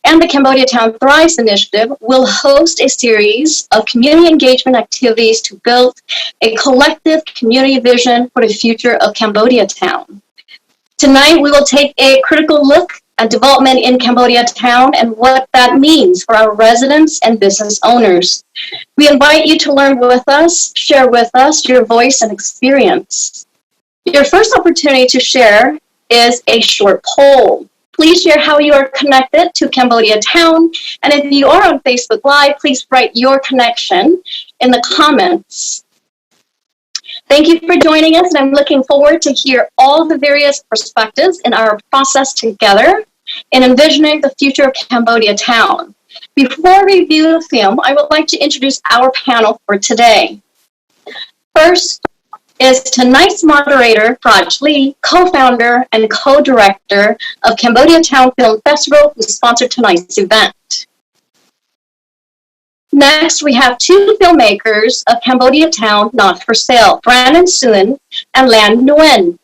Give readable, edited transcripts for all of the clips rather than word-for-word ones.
and the Cambodia Town Thrives initiative will host a series of community engagement activities to build a collective community vision for the future of Cambodia Town. Tonight, we will take a critical look at development in Cambodia Town and what that means for our residents and business owners. We invite you to learn with us, share with us your voice and experience. Your first opportunity to share is a short poll. Please share how you are connected to Cambodia Town. And if you are on Facebook Live, please write your connection in the comments. Thank you for joining us, and I'm looking forward to hear all the various perspectives in our process together in envisioning the future of Cambodia Town. Before we review the film, I would like to introduce our panel for today. First is tonight's moderator, Raj Lee, co-founder and co-director of Cambodia Town Film Festival, who sponsored tonight's event. Next, we have two filmmakers of Cambodia Town Not For Sale, Brandon Suen and Lan Nguyen.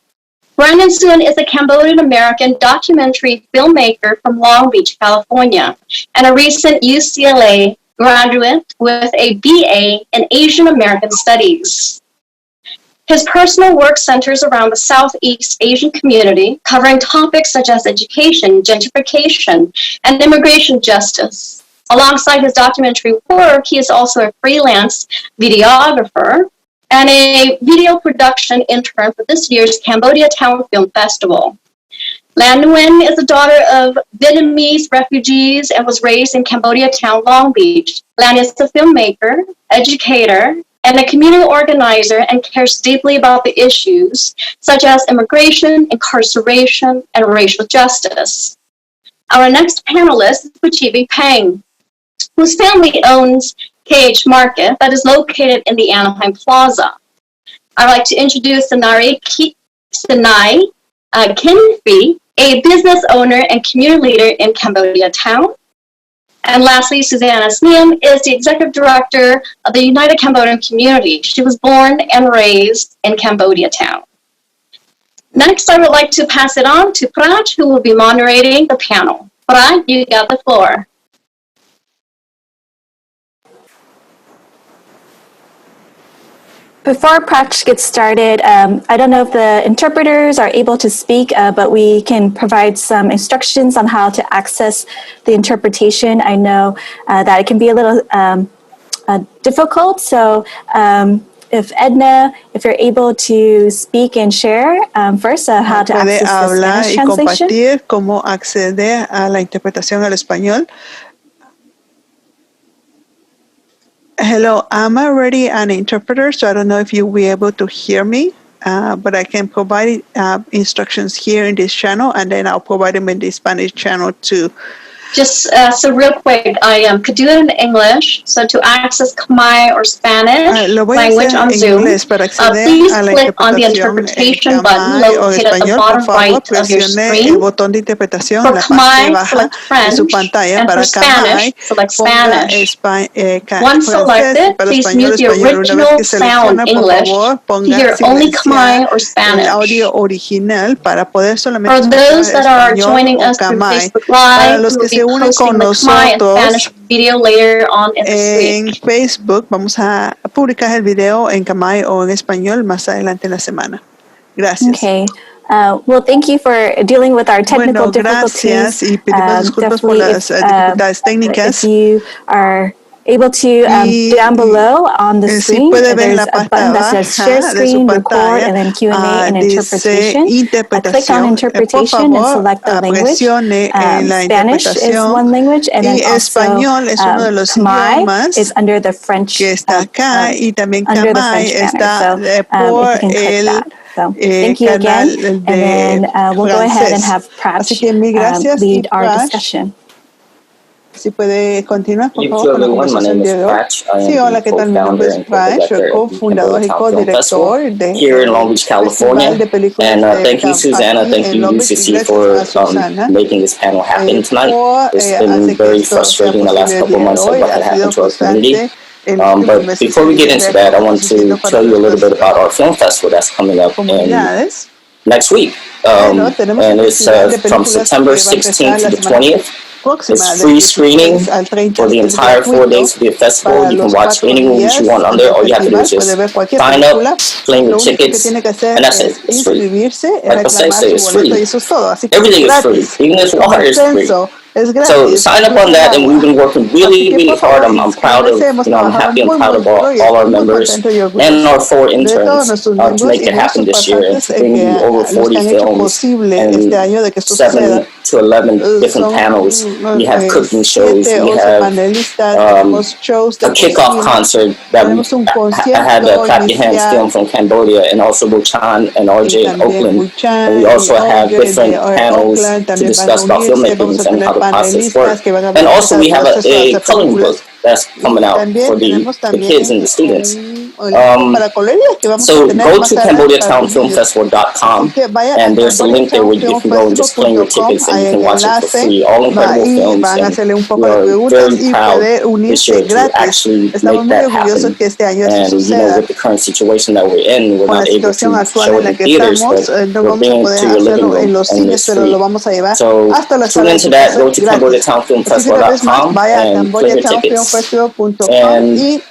Brandon Suen is a Cambodian-American documentary filmmaker from Long Beach, California, and a recent UCLA graduate with a BA in Asian American Studies. His personal work centers around the Southeast Asian community, covering topics such as education, gentrification, and immigration justice. Alongside his documentary work, he is also a freelance videographer and a video production intern for this year's Cambodia Town Film Festival. Lan Nguyen is the daughter of Vietnamese refugees and was raised in Cambodia Town, Long Beach. Lan is a filmmaker, educator, and a community organizer, and cares deeply about the issues such as immigration, incarceration, and racial justice. Our next panelist is Puchivi Pang, whose family owns KH Market that is located in the Anaheim Plaza. I'd like to introduce Sanai Kinfi, a business owner and community leader in Cambodia Town. And lastly, Susanna Sneum is the executive director of the United Cambodian Community. She was born and raised in Cambodia Town. Next, I would like to pass it on to Praj, who will be moderating the panel. Praj, you got the floor. Before Praj gets started, I don't know if the interpreters are able to speak, but we can provide some instructions on how to access the interpretation. I know that it can be a little difficult, so if Edna, if you're able to speak and share first how to access the Spanish translation. Compartir cómo acceder a la interpretación al español. Hello, I'm already an interpreter, so I don't know if you'll be able to hear me, but I can provide instructions here in this channel, and then I'll provide them in the Spanish channel too. Just so real quick, I could do it in English. So to access Khmer or Spanish language on Zoom, please click on the interpretation button located at the bottom right of your screen. For Khmer, select French, and for Spanish, select Spanish. Once selected, please mute the original sound English to hear only Khmer or Spanish. For those that are joining us through Facebook Live, unen con nosotros en Facebook. Vamos a publicar el video en Khmer o en español más adelante en la semana. Gracias. Okay. Well, thank you for dealing with our technical difficulties. Gracias y pedimos disculpas por las dificultades técnicas. If you are able to, down below on the screen, there's a button that says share screen, record, and then Q&A and interpretation. Click on interpretation and select the language. Spanish is one language, and then also Khmer is under the French, under the French banner. So if you can click that. So thank you again, and then we'll go ahead and have Praj lead our discussion. Si puede continuar, por favor, con la conversación de hoy. Sí, hola, ¿qué tal? Mi nombre es Praj, soy cofundador y co-director de here in Long Beach, California. And thank you, Susanna. Thank you, UCC, for making this panel happen tonight. It's been very frustrating the last couple of months of what had happened to our community. But before we get into that, I want to tell you a little bit about our film festival that's coming up next week. And it's from September 16th to the 20th. próxima It's del free screening 16 al 30 for the es entire 4 days gratuito of the festival. para You can los watch 4 any movies you want días on del there. All you have to do is festival. Puede just ver cualquier sign up, película. claim your Lo único que tickets, tiene que hacer and that's it. es It's free. inscribirse, Like Jose reclamar said, su it's boleto free. y eso es todo. Así que es Everything is free. gratis. Even this El water is free. censo es So gratis, sign up on incluso el that, and we've agua. been working Así really, que really por hard. favor I'm proud of, inscríbanse. Hemos I'm trabajado happy and muy proud muy of duro y all our estoy muy members contento y and our orgulloso 4 de todos interns nuestros to miembros make y it de happen nuestros this year. pasantes It's going to be que over los que 40 han hecho films posible este and año de que esto 7 suceda. to 11 different Son panels. We have cooking shows. 7, We 11 have panelistas, um, tenemos shows de a kickoff cocina, concert that tenemos un I had concierto Clap Your Hands film inicial from Cambodia and also Buchan and y RJ in también Oakland. And we Buchan y also have Olga de different panels Oakland to también van a discuss about unirse. filmmaking Vamos a and tener how the process works. panelistas que van a And hablar also acerca del we have proceso de a hacer coloring book películas. that's coming Y out for también tenemos the kids and también the students. un libro para colorear que vamos a So tener go más to adelante para los niños. Así CambodiaTownFilmFestival.com, que vaya a and there's a link there where you can go and just claim your cambodiatownfilmfestival.com, tickets and you hay can el watch it for enlace, free. All va incredible y films, van a and hacerle un we poco de are preguntas very y proud puede this unirse year to gratis. actually Estamos make muy that orgullosos happen. que este año esto And suceda. with the current situation that we're in, we're Con la not able situación to actual show en it la in que theaters, but estamos, no we're vamos a bringing it poder to your living hacerlo en room, los and cines, it's pero lo free. vamos a llevar So hasta las tune salas into de that. cine Go to gratis. Así que una vez más, CambodiaTownFilmFestival.com vaya a and claim your tickets. cambodiatownfilmfestival.com And y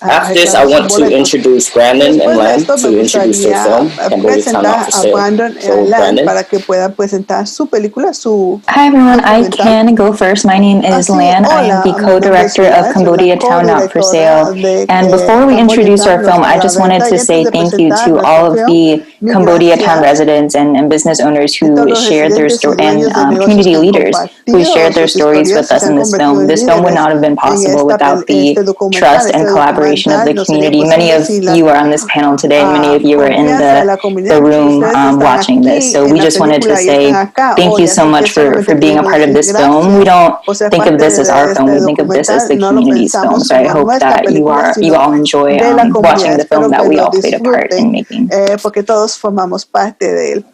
after this, I reclame sus want to boletos. introduce Y Brandon and después de Len esto me to introduce their gustaría film, Cambodia Town Not presentar for a Sale. Brandon y a So, Lan Brandon. para que puedan presentar su película, su Hi everyone, I documental. can go first. My name is Así, Lan. I am the hola, mi nombre es co-director of Lan, soy la Cambodia Town Not for Sale. co-directora de And before we Cambodia introduce our Town, no film, está a I la just wanted venta. Y to antes say de thank you presentar to nuestro all of film, the mil Cambodia Town gracias residents and business owners a who todos los shared their residentes y story and dueños de negocios community que han leaders who compartido shared their sus stories historias with y se us han in this convertido film. en This film would líderes not have been en possible without the este documental. trust Este and collaboration of the documental no sería community. Many posible of sin la you are on this panel today, and many of you are in confianza de la comunidad. the Muchos de room ustedes están watching this. aquí So en we la just wanted to película y están say acá thank you hoy, so así que much for solamente being a queremos part of decir this film. We gracias don't por ser think of parte this as our de film. este We think of this as documental. the No lo community's film. pensamos So I como hope nuestra that película, you sino all enjoy de la watching comunidad. the film Espero that que we lo all played a part in disfruten making. porque todos formamos parte de él.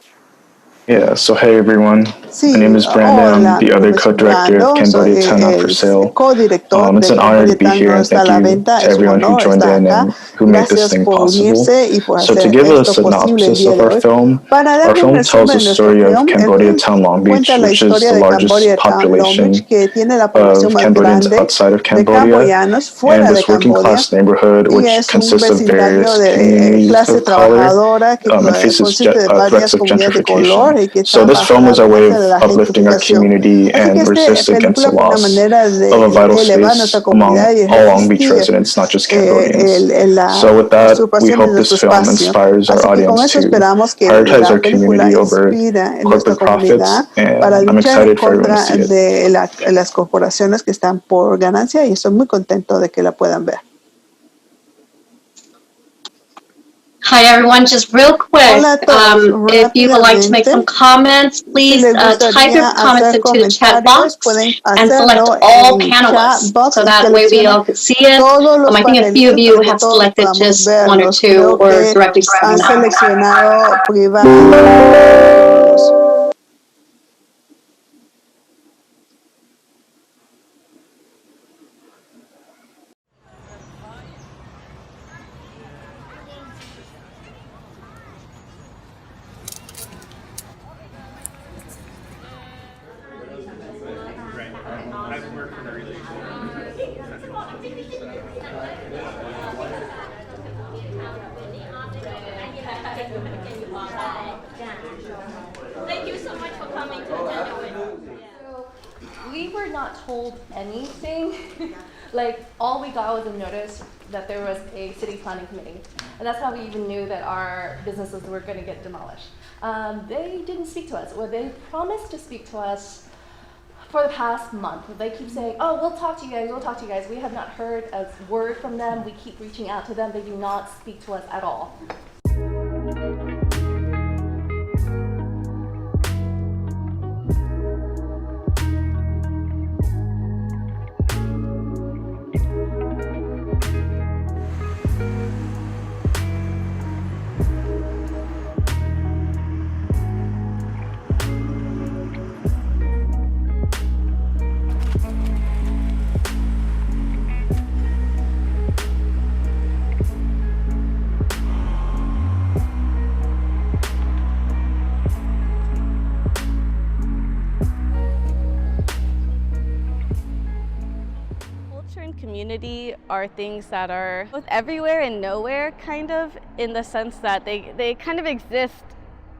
Yeah, so hey everyone. My name Sí, is Brandon. I'm hola, the mi other nombre es co-director of Brando, soy Cambodia Town Not for el Sale. co-director It's de an honor to Cambodia be Town here, No and Está a thank la you Venta. to Es un everyone who honor joined estar in acá. and who made this Gracias thing por possible. unirse y por So to hacer give a esto posible el synopsis día of de our hoy. film, Para our darle un film tells the resumen de nuestro story of film, el Cambodia film Town Long Beach, cuenta la which is historia the de largest Cambodia Town Long population Beach, que tiene la población of más Cambodians grande outside of de Cambodia, camboyanos and fuera de this working Cambodia. class neighborhood, Y which es un consists of vecindario various de communities clase of color, trabajadora que and faces consiste de threats varias of comunidades de gentrification. color y que So están this bajo film la is our way amenaza of de la uplifting our gentrificación. community Así que and esta resist against the película fue una loss manera of a de vital elevar space nuestra among comunidad y all Long Beach resistir residents, not just Cambodians. la So with that, we usurpación de hope this nuestro film espacio. inspires our Así que con audience eso to esperamos que prioritize la our película community over inspira en nuestra corporate comunidad profits, para and I'm luchar en excited for everyone to contra see it. de las corporaciones que están por ganancia y estoy muy contento de que la puedan ver. Hi everyone, just real quick, Hola a todos, if you would like to make some rápidamente, comments, si please les type your gustaría comments hacer into the chat comentarios, box pueden and select hacerlo all en chat panelists, box so y that way we seleccionen all could see it. todos los I think a few of panelistas you para que have todos selected podamos just one or verlos. two Creo or que directly han selected. seleccionado privadamente. Thank you so much for coming to attend. So we were not told anything. Like all we got was a notice that there was a city planning committee, and that's how we even knew that our businesses were going to get demolished. They didn't speak to us. Well, they promised to speak to us for the past month. They keep saying, "Oh, we'll talk to you guys. We'll talk to you guys." We have not heard a word from them. We keep reaching out to them. They do not speak to us at all. different community are things that are both everywhere and nowhere, kind of, in the sense that they kind of exist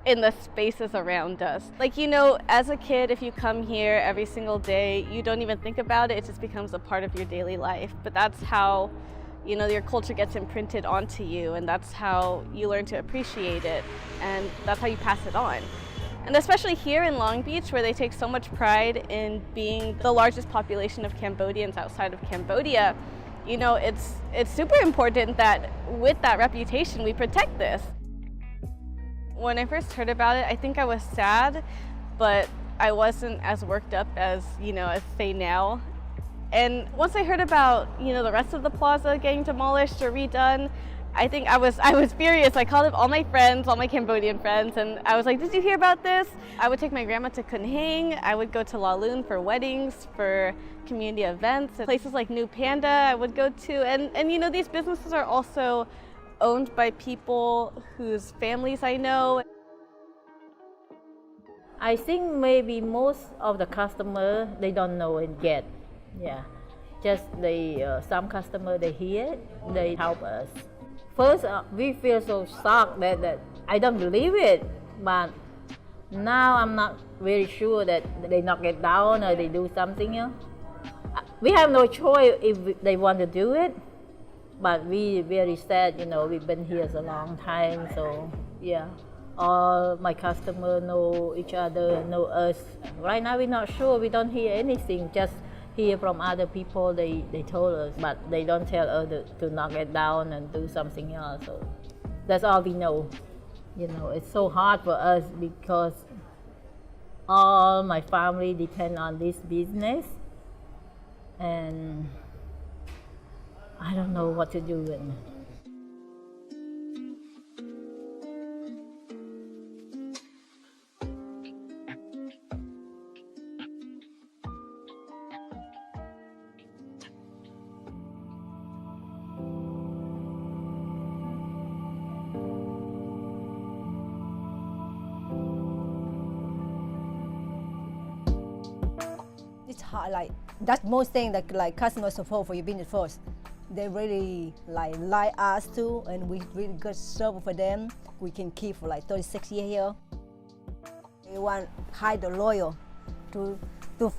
in the spaces around us. Like, you know, as a kid, if you come here every single day, you don't even think about it, it just becomes a part of your daily life. But that's how, you know, your culture gets imprinted onto you, and that's how you learn to appreciate it, and that's how you pass it on. And especially here in Long Beach, where they take so much pride in being the largest population of Cambodians outside of Cambodia, you know, it's super important that with that reputation, we protect this. When I first heard about it, I think I was sad, but I wasn't as worked up as, you know, as say now. And once I heard about, you know, the rest of the plaza getting demolished or redone, I think I was furious. I called up all my friends, all my Cambodian friends, and I was like, did you hear about this? I would take my grandma to Khun Hing. I would go to La Lune for weddings, for community events. Places like New Panda I would go to. And you know, these businesses are also owned by people whose families I know. I think maybe most of the customers, they don't know it yet. Yeah, just some customers, they hear it, they help us. First, we feel so shocked that I don't believe it, but now I'm not very sure that they knock it down or they do something else. We have no choice if they want to do it, but we very sad, you know, we've been here so long time, so yeah. All my customers know each other, know us. Right now we're not sure, we don't hear anything, just hear from other people, they told us, but they don't tell us to knock it down and do something else. So that's all we know. You know, it's so hard for us because all my family depend on this business, and I don't know what to do with it. It's hard, like that's most thing that like customer support for your business first. They really like us too, and we really good service for them. We can keep for like 36 years here. We want hide the loyal to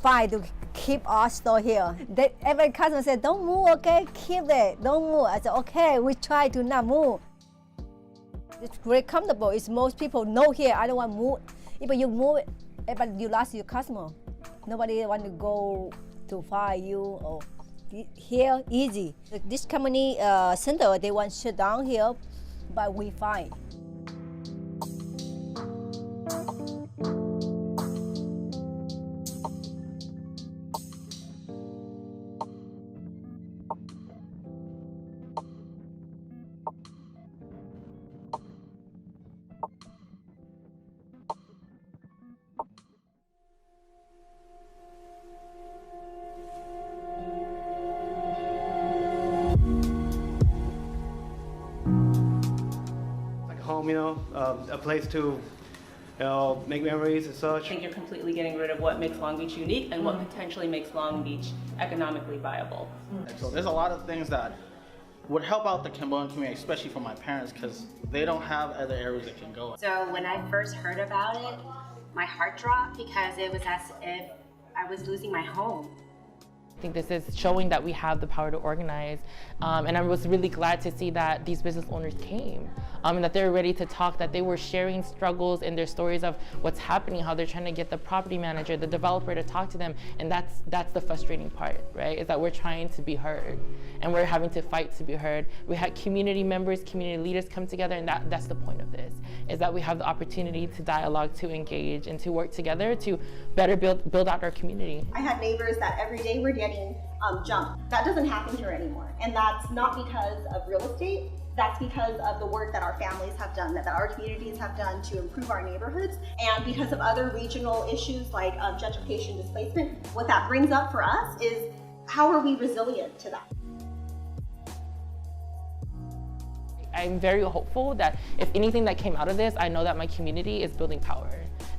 fight to keep our store here. Every customer said, "Don't move, okay? Keep it, don't move." I said, "Okay, we try to not move." It's very comfortable. It's most people know here. I don't want to move. If you move, but you lost your customer. Nobody want to go to fire you or here easy. This company center, they want to shut down here, but we fine. Home, you know, a place to, you know, make memories and such. I think you're completely getting rid of what makes Long Beach unique and what potentially makes Long Beach economically viable. So there's a lot of things that would help out the Cambodian community, especially for my parents, because they don't have other areas they can go. So when I first heard about it, my heart dropped because it was as if I was losing my home. I think this is showing that we have the power to organize, and I was really glad to see that these business owners came, and that they were ready to talk, that they were sharing struggles and their stories of what's happening, how they're trying to get the property manager, the developer to talk to them, and that's the frustrating part, right? Is that we're trying to be heard, and we're having to fight to be heard. We had community members, community leaders come together, and that's the point of this, is that we have the opportunity to dialogue, to engage, and to work together to better build out our community. I had neighbors that every day were getting jumped. That doesn't happen here anymore. And that's not because of real estate, that's because of the work that our families have done, that our communities have done to improve our neighborhoods, and because of other regional issues like gentrification, displacement. What that brings up for us is, how are we resilient to that? I'm very hopeful that if anything that came out of this, I know that my community is building power.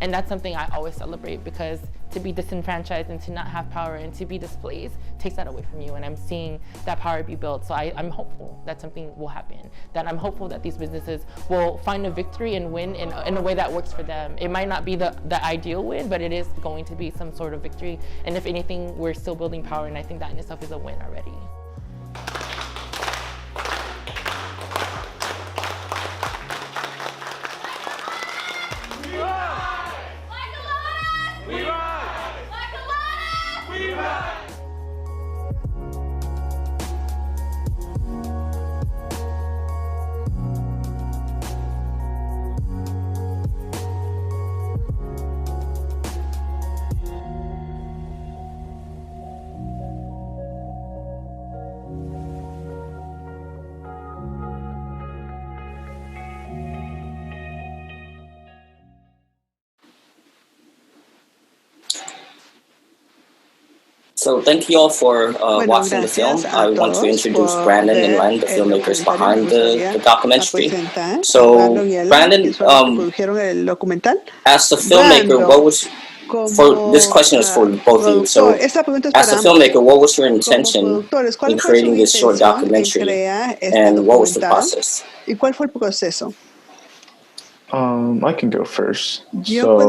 And that's something I always celebrate, because to be disenfranchised and to not have power and to be displaced takes that away from you. And I'm seeing that power be built. So I'm hopeful that something will happen, that I'm hopeful that these businesses will find a victory and win in a way that works for them. It might not be the ideal win, but it is going to be some sort of victory. And if anything, we're still building power, and I think that in itself is a win already. So thank you all for watching the film. I want to introduce Brandon and Len, the filmmakers behind the documentary. So Brandon, as the filmmaker, what was, for this question is for both of you. So as a filmmaker, what was your intention in creating this short documentary, and what was the process? I can go first. So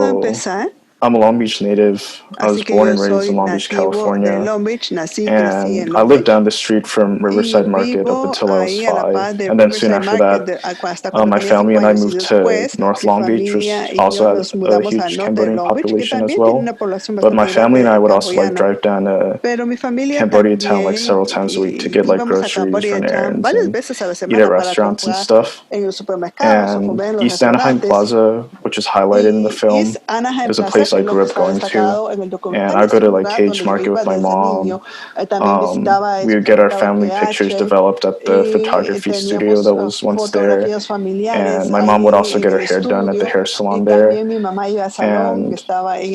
I'm a Long Beach native. I was born and raised in Long Beach, California, and I lived down the street from Riverside Market up until I was 5. And then soon after that, my family and I moved to North Long Beach, which also has a huge Cambodian population as well. But my family and I would also like drive down to Cambodia town like several times a week to get like groceries, run errands, and eat at restaurants and stuff. And East Anaheim Plaza, which is highlighted in the film, is a place I grew up going to, and I go to like KH Market with my mom. We would get our family pictures developed at the photography studio that was once there, and my mom would also get her hair done at the hair salon there. And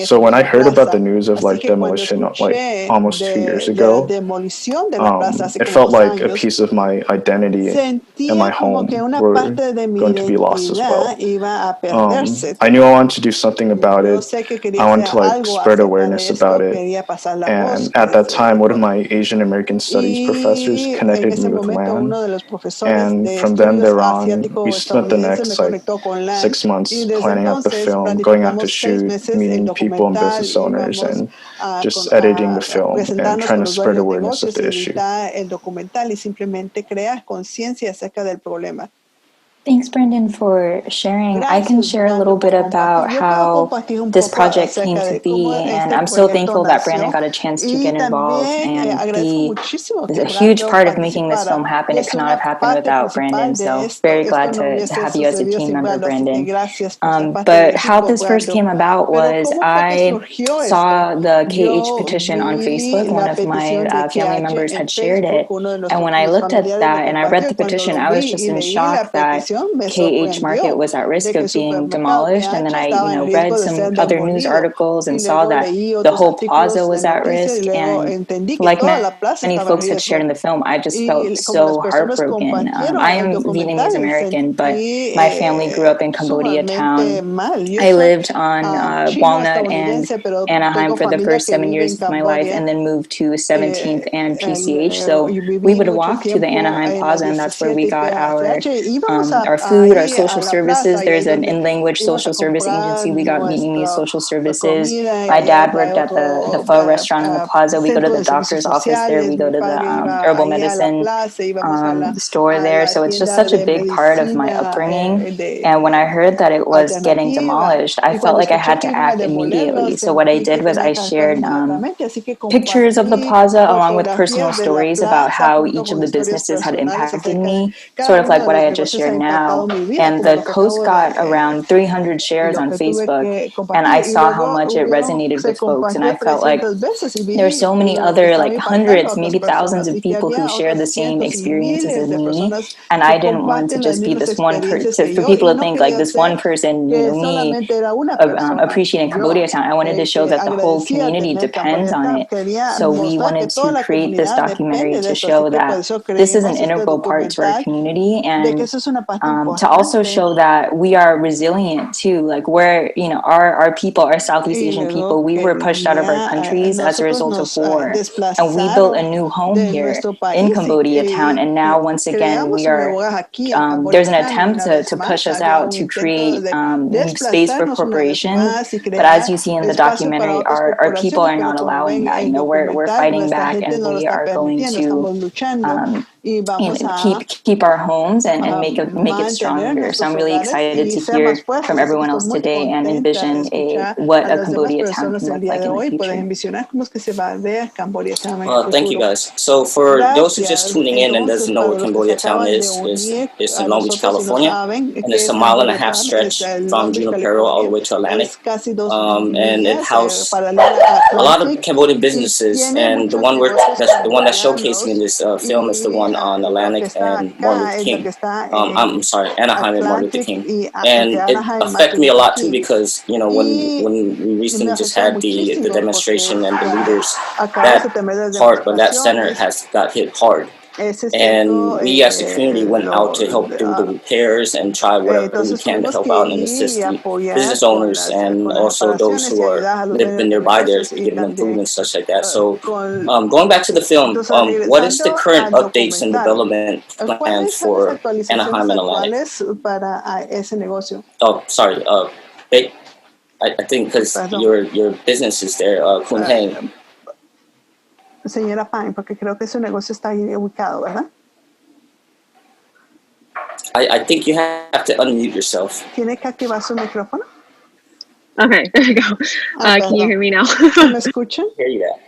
so when I heard about the news of like demolition like almost 2 years ago, it felt like a piece of my identity and my home were going to be lost as well. I knew I wanted to do something about it. I wanted to like spread awareness about it, and at that time one of my Asian American studies professors connected me with Lan, and from then thereon we spent the next like 6 months planning out the film, going out to shoot, meeting people and business owners, and just editing the film and trying to spread awareness of the issue. Thanks, Brendan, for sharing. I can share a little bit about how this project came to be, and I'm so thankful that Brandon got a chance to get involved and be a huge part of making this film happen. It could not have happened without Brandon, so very glad to have you as a team member, Brandon. But how this first came about was I saw the KH petition on Facebook. One of my family members had shared it, and when I looked at that and I read the petition, I was just in shock that KH Market was at risk of being demolished. And then I read some other news articles and saw that the whole plaza was at risk. And like many folks had shared in the film, I just felt so heartbroken. I am Vietnamese American, but my family grew up in Cambodia town. I lived on Walnut and Anaheim for the first 7 years of my life, and then moved to 17th and PCH. So we would walk to the Anaheim Plaza, and that's where we got our food, our social services. There's an in-language social service agency. We got Vietnamese social services. My dad worked at the pho restaurant in the plaza. We go to the doctor's office there. We go to the herbal medicine store there. So it's just such a big part of my upbringing. And when I heard that it was getting demolished, I felt like I had to act immediately. So what I did was I shared pictures of the plaza along with personal stories about how each of the businesses had impacted me, sort of like what I had just shared now. And the post got around 300 shares on Facebook, and I saw how much it resonated with folks, and I felt like there are so many other, like hundreds, maybe thousands of people who share the same experiences as me, and I didn't want to just be this one person, for people to think like this one person, me appreciating Cambodia town. I wanted to show that the whole community depends on it. So we wanted to create this documentary to show that this is an integral part to our community, and to also show that we are resilient too. Like we're, our people, our Southeast Asian people, we were pushed out of our countries as a result of war. And we built a new home here in Cambodia town. And now, once again, we are, there's an attempt to push us out to create space for corporations. But as you see in the documentary, our people are not allowing that. We're fighting back, and we are going to keep our homes and make it stronger. So I'm really excited to hear from everyone else today and envision what a Cambodia town can look like in the future. Thank you guys. So for those who just tuning in and doesn't know where Cambodia town is it's in Long Beach, California, and it's a 1.5 mile stretch from Junipero all the way to Atlantic. And it houses a lot of Cambodian businesses, and the one that's showcasing in this film is the one on Atlantic and Martin Luther King. I'm sorry, Anaheim and Martin Luther King. And it affected me a lot too because, when we recently just had the demonstration and the leaders, that center has got hit hard. And we as a community went out to help do the repairs and try whatever we can to help out and assist the business owners and also those who are living nearby there, giving them food and such like that. So going back to the film, what is the current updates and development plans for Anaheim and Atlantic? Oh, sorry. I think because your business is there, Kun Heng. Señora Pine, porque creo que su negocio está ahí ubicado, ¿verdad? I think you have to unmute yourself. Tiene que activar su micrófono. Okay, there you go. Can you hear me now? ¿Me escuchan? Hear you now.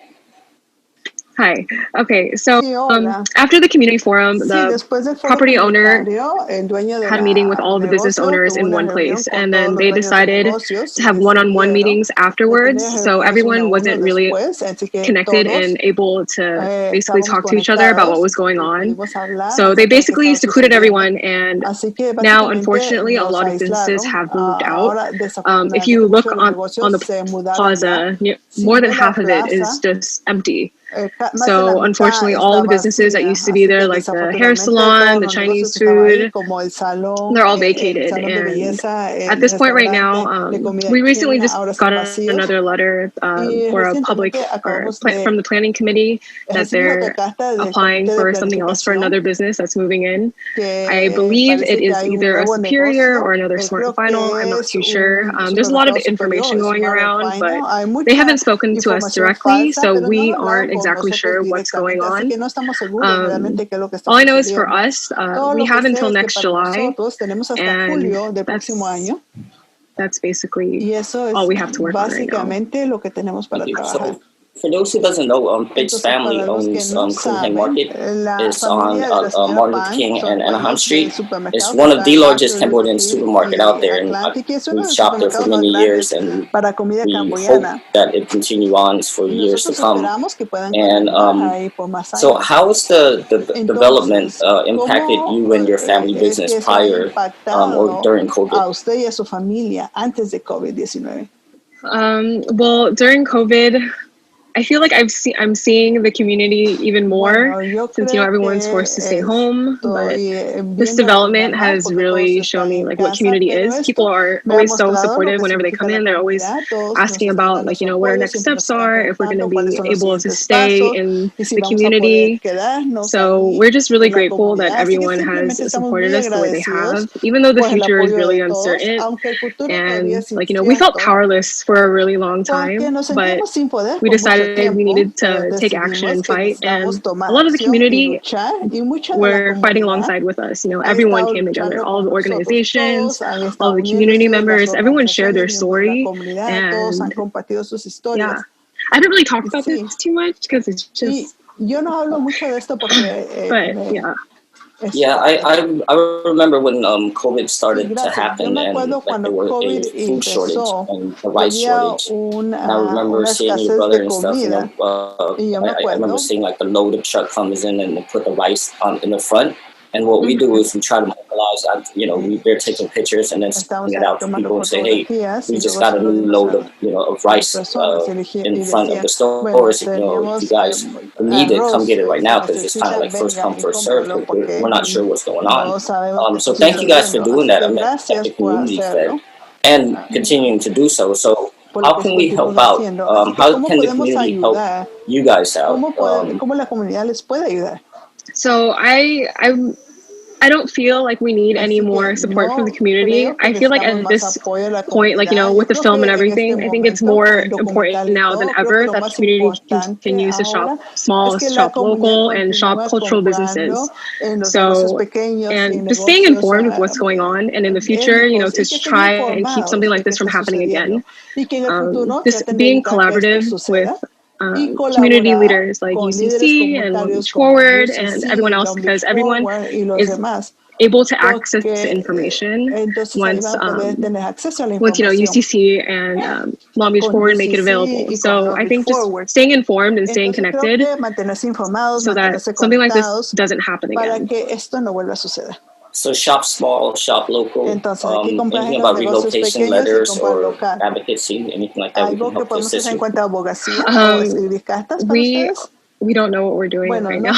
Hi. Okay, so after the community forum, the property owner had a meeting with all the business owners in one place, and then they decided to have one-on-one meetings afterwards, so everyone wasn't really connected and able to basically talk to each other about what was going on. So they basically secluded everyone, and now, unfortunately, a lot of businesses have moved out. If you look on the plaza, more than half of it is just empty. So unfortunately, all the businesses that used to be there, like the hair salon, the Chinese food, they're all vacated. And at this point right now, we recently just got another letter for a public from the planning committee that they're applying for something else for another business that's moving in. I believe it is either a Superior or another Smart Final. I'm not too sure. There's a lot of information going around, but they haven't spoken to us directly, so we aren't exactly sure what's going on. All I know is for us, we have until next July, and that's basically all we have to work on right now. For those who doesn't know, Big's family owns Kun Heng Market. It's on Martin Luther King and Anaheim Street. It's one of the largest Cambodian supermarket out there, and we've shopped there for many years, and we hope that it continue on for years to come. And so how has the development impacted you and your family business prior or during COVID? Well, during COVID, I feel like I'm seeing the community even more since everyone's forced to stay home. But this development has really shown me like what community is. People are always so supportive whenever they come in. They're always asking about like what our next steps are, if we're going to be able to stay in the community. So we're just really grateful that everyone has supported us the way they have, even though the future is really uncertain. And like we felt powerless for a really long time, but we decided we needed to take action and fight, and a lot of the community were fighting alongside with us. Everyone came together, all the organizations, all the community members, everyone shared their story, and yeah, I didn't really talk about this too much because it's just but yeah. Yeah, I remember when COVID started to happen and like there were a food shortage and a rice shortage. And I remember seeing your brother and stuff. I remember seeing like the loaded truck comes in and they put the rice in the front. And what we do is we try to mobilize, they're taking pictures and then sending it out to people and say, hey, we just got a new load of rice in front of the stores. If you guys need it, come get it right now because it's kind of like first come, first serve because we're not sure what's going on. So thank you guys for doing that. I mean, kept the community fed and continuing to do so. So how can we help out? How can the community help you guys out? So I don't feel like we need any more support from the community. I feel like at this point, like, with the film and everything, I think it's more important now than ever that the community continues to shop small, shop local, and shop cultural businesses. So, and just staying informed of what's going on, and in the future, to try and keep something like this from happening again. Just being collaborative with community leaders like UCC and Long Beach Forward and everyone else, because everyone is able to access information once UCC and Long Beach Forward make it available. So I think just staying informed and staying connected so that something like this doesn't happen again. So shop small, shop local. Anything about relocation letters or advocacy, anything like that we can help to assist you? We don't know what we're doing right now,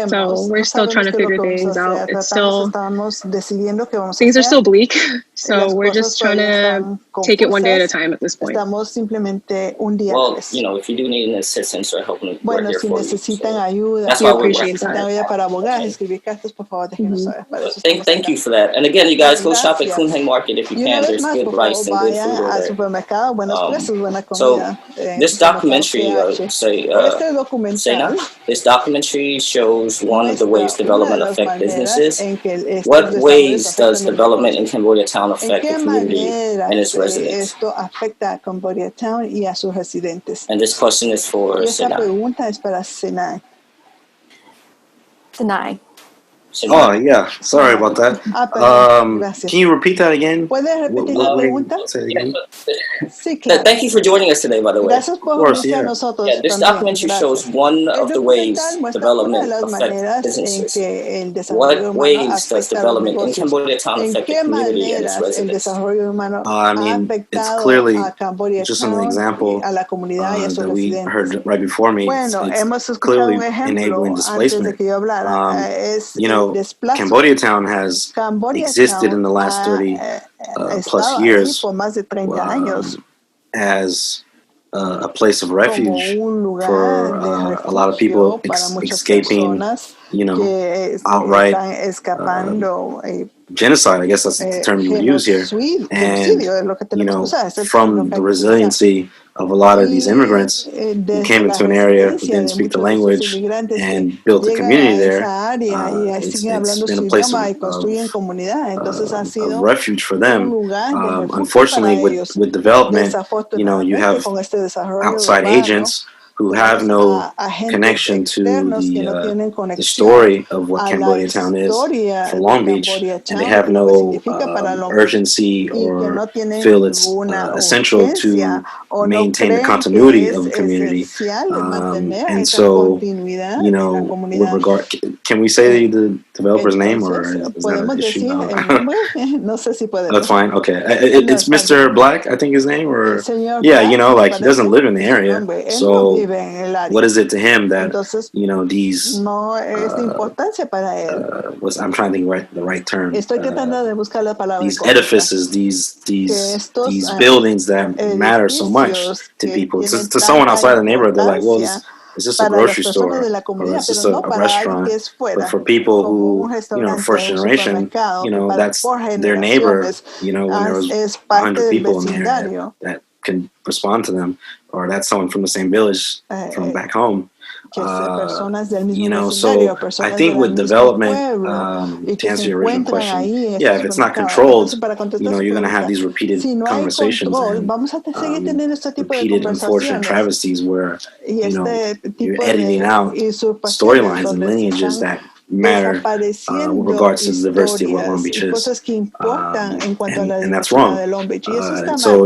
so we're still trying to figure things out. It's still, things are still bleak, so we're just trying to take it one day at a time at this point. Well, if you do need an assistance or help, we're here for you. So that's why we appreciate that. Thank you for that. And again, you guys go shop at Kunheng Market if you can. There's good rice and good food over there. So this documentary, this documentary shows one of the ways development affects businesses. What ways does development in Cambodia town affect the community and its residents? And this question is for Senai. Senai. Oh, yeah. Sorry about that. Can you repeat that again? Thank you for joining us today, by the way. Of course, yeah. This documentary shows one of the ways development affects businesses. What ways does development in Cambodia town affect the community and its residents? I mean, it's clearly just an example that we heard right before me. It's clearly enabling displacement. Cambodia Town has existed in the last 30 plus years as a place of refuge for a lot of people escaping, outright genocide. I guess that's the term you would use here. And, from the resiliency of a lot of these immigrants who came into an area who didn't speak the language and built a community there, it's been a place of refuge for them. Unfortunately, with development, you have outside agents who have no connection to the story of what Cambodia Town is for Long Beach, and they have no urgency or feel it's essential to maintain the continuity of the community. And so, with regard, can we say the developer's name, or is that an issue? That's fine. Okay, it's Mr. Black, I think his name, or yeah, he doesn't live in the area, so. What is it to him that these? I'm trying to think the right term. These edifices, these buildings that matter so much to people. To someone outside the neighborhood, they're like, well, it's just a grocery store, or it's just a restaurant. But for people who, first generation, that's their neighbor. When there was 100 people in there that can respond to them, or that's someone from the same village from back home. So I think with development, to answer your original question, if it's not controlled, you're going to have these repeated conversations and repeated unfortunate travesties where, you're editing out storylines and lineages that matter with regards to the diversity of what Long Beach is. And that's wrong. So,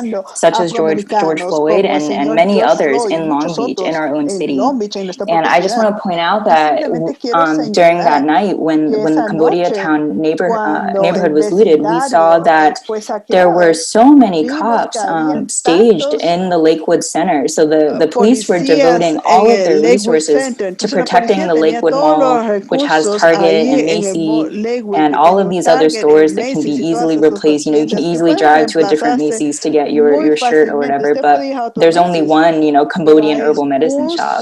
such as George Floyd and many others in Long Beach, in our own city. And I just want to point out that during that night, when the Cambodia town neighborhood was looted, we saw that there were so many cops staged in the Lakewood Center. So the police were devoting all of their resources to protecting the Lakewood Mall, which has Target and Macy and all of these other stores that can be easily replaced. You know, you can easily drive to a different Macy's to get your shirt or whatever, but there's only one, you know, Cambodian herbal medicine shop.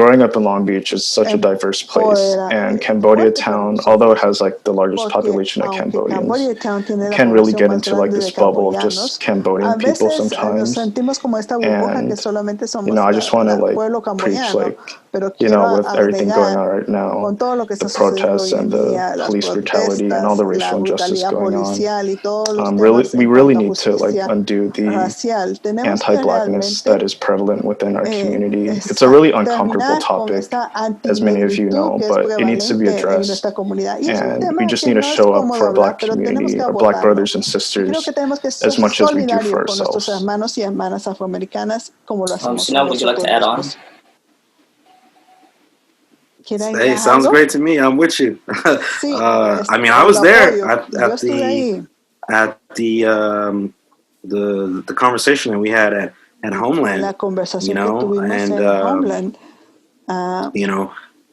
growing up in Long Beach is such a diverse place, and Cambodia town, although it has like the largest population of Cambodians, you can really get into like this bubble of just Cambodian people sometimes. And, I just want to like preach like, with everything going on right now, the protests and the police brutality and all the racial injustice going on, we really need to like undo the anti-blackness that is prevalent within our community. It's a really uncomfortable topic, as many of you know, but it needs to be addressed. And we just need to show up for our Black community, our Black brothers and sisters, as much as we do for ourselves. So now would you like to add on? Hey, sounds great to me. I'm with you. I mean, I was there at the conversation that we had at Homeland, and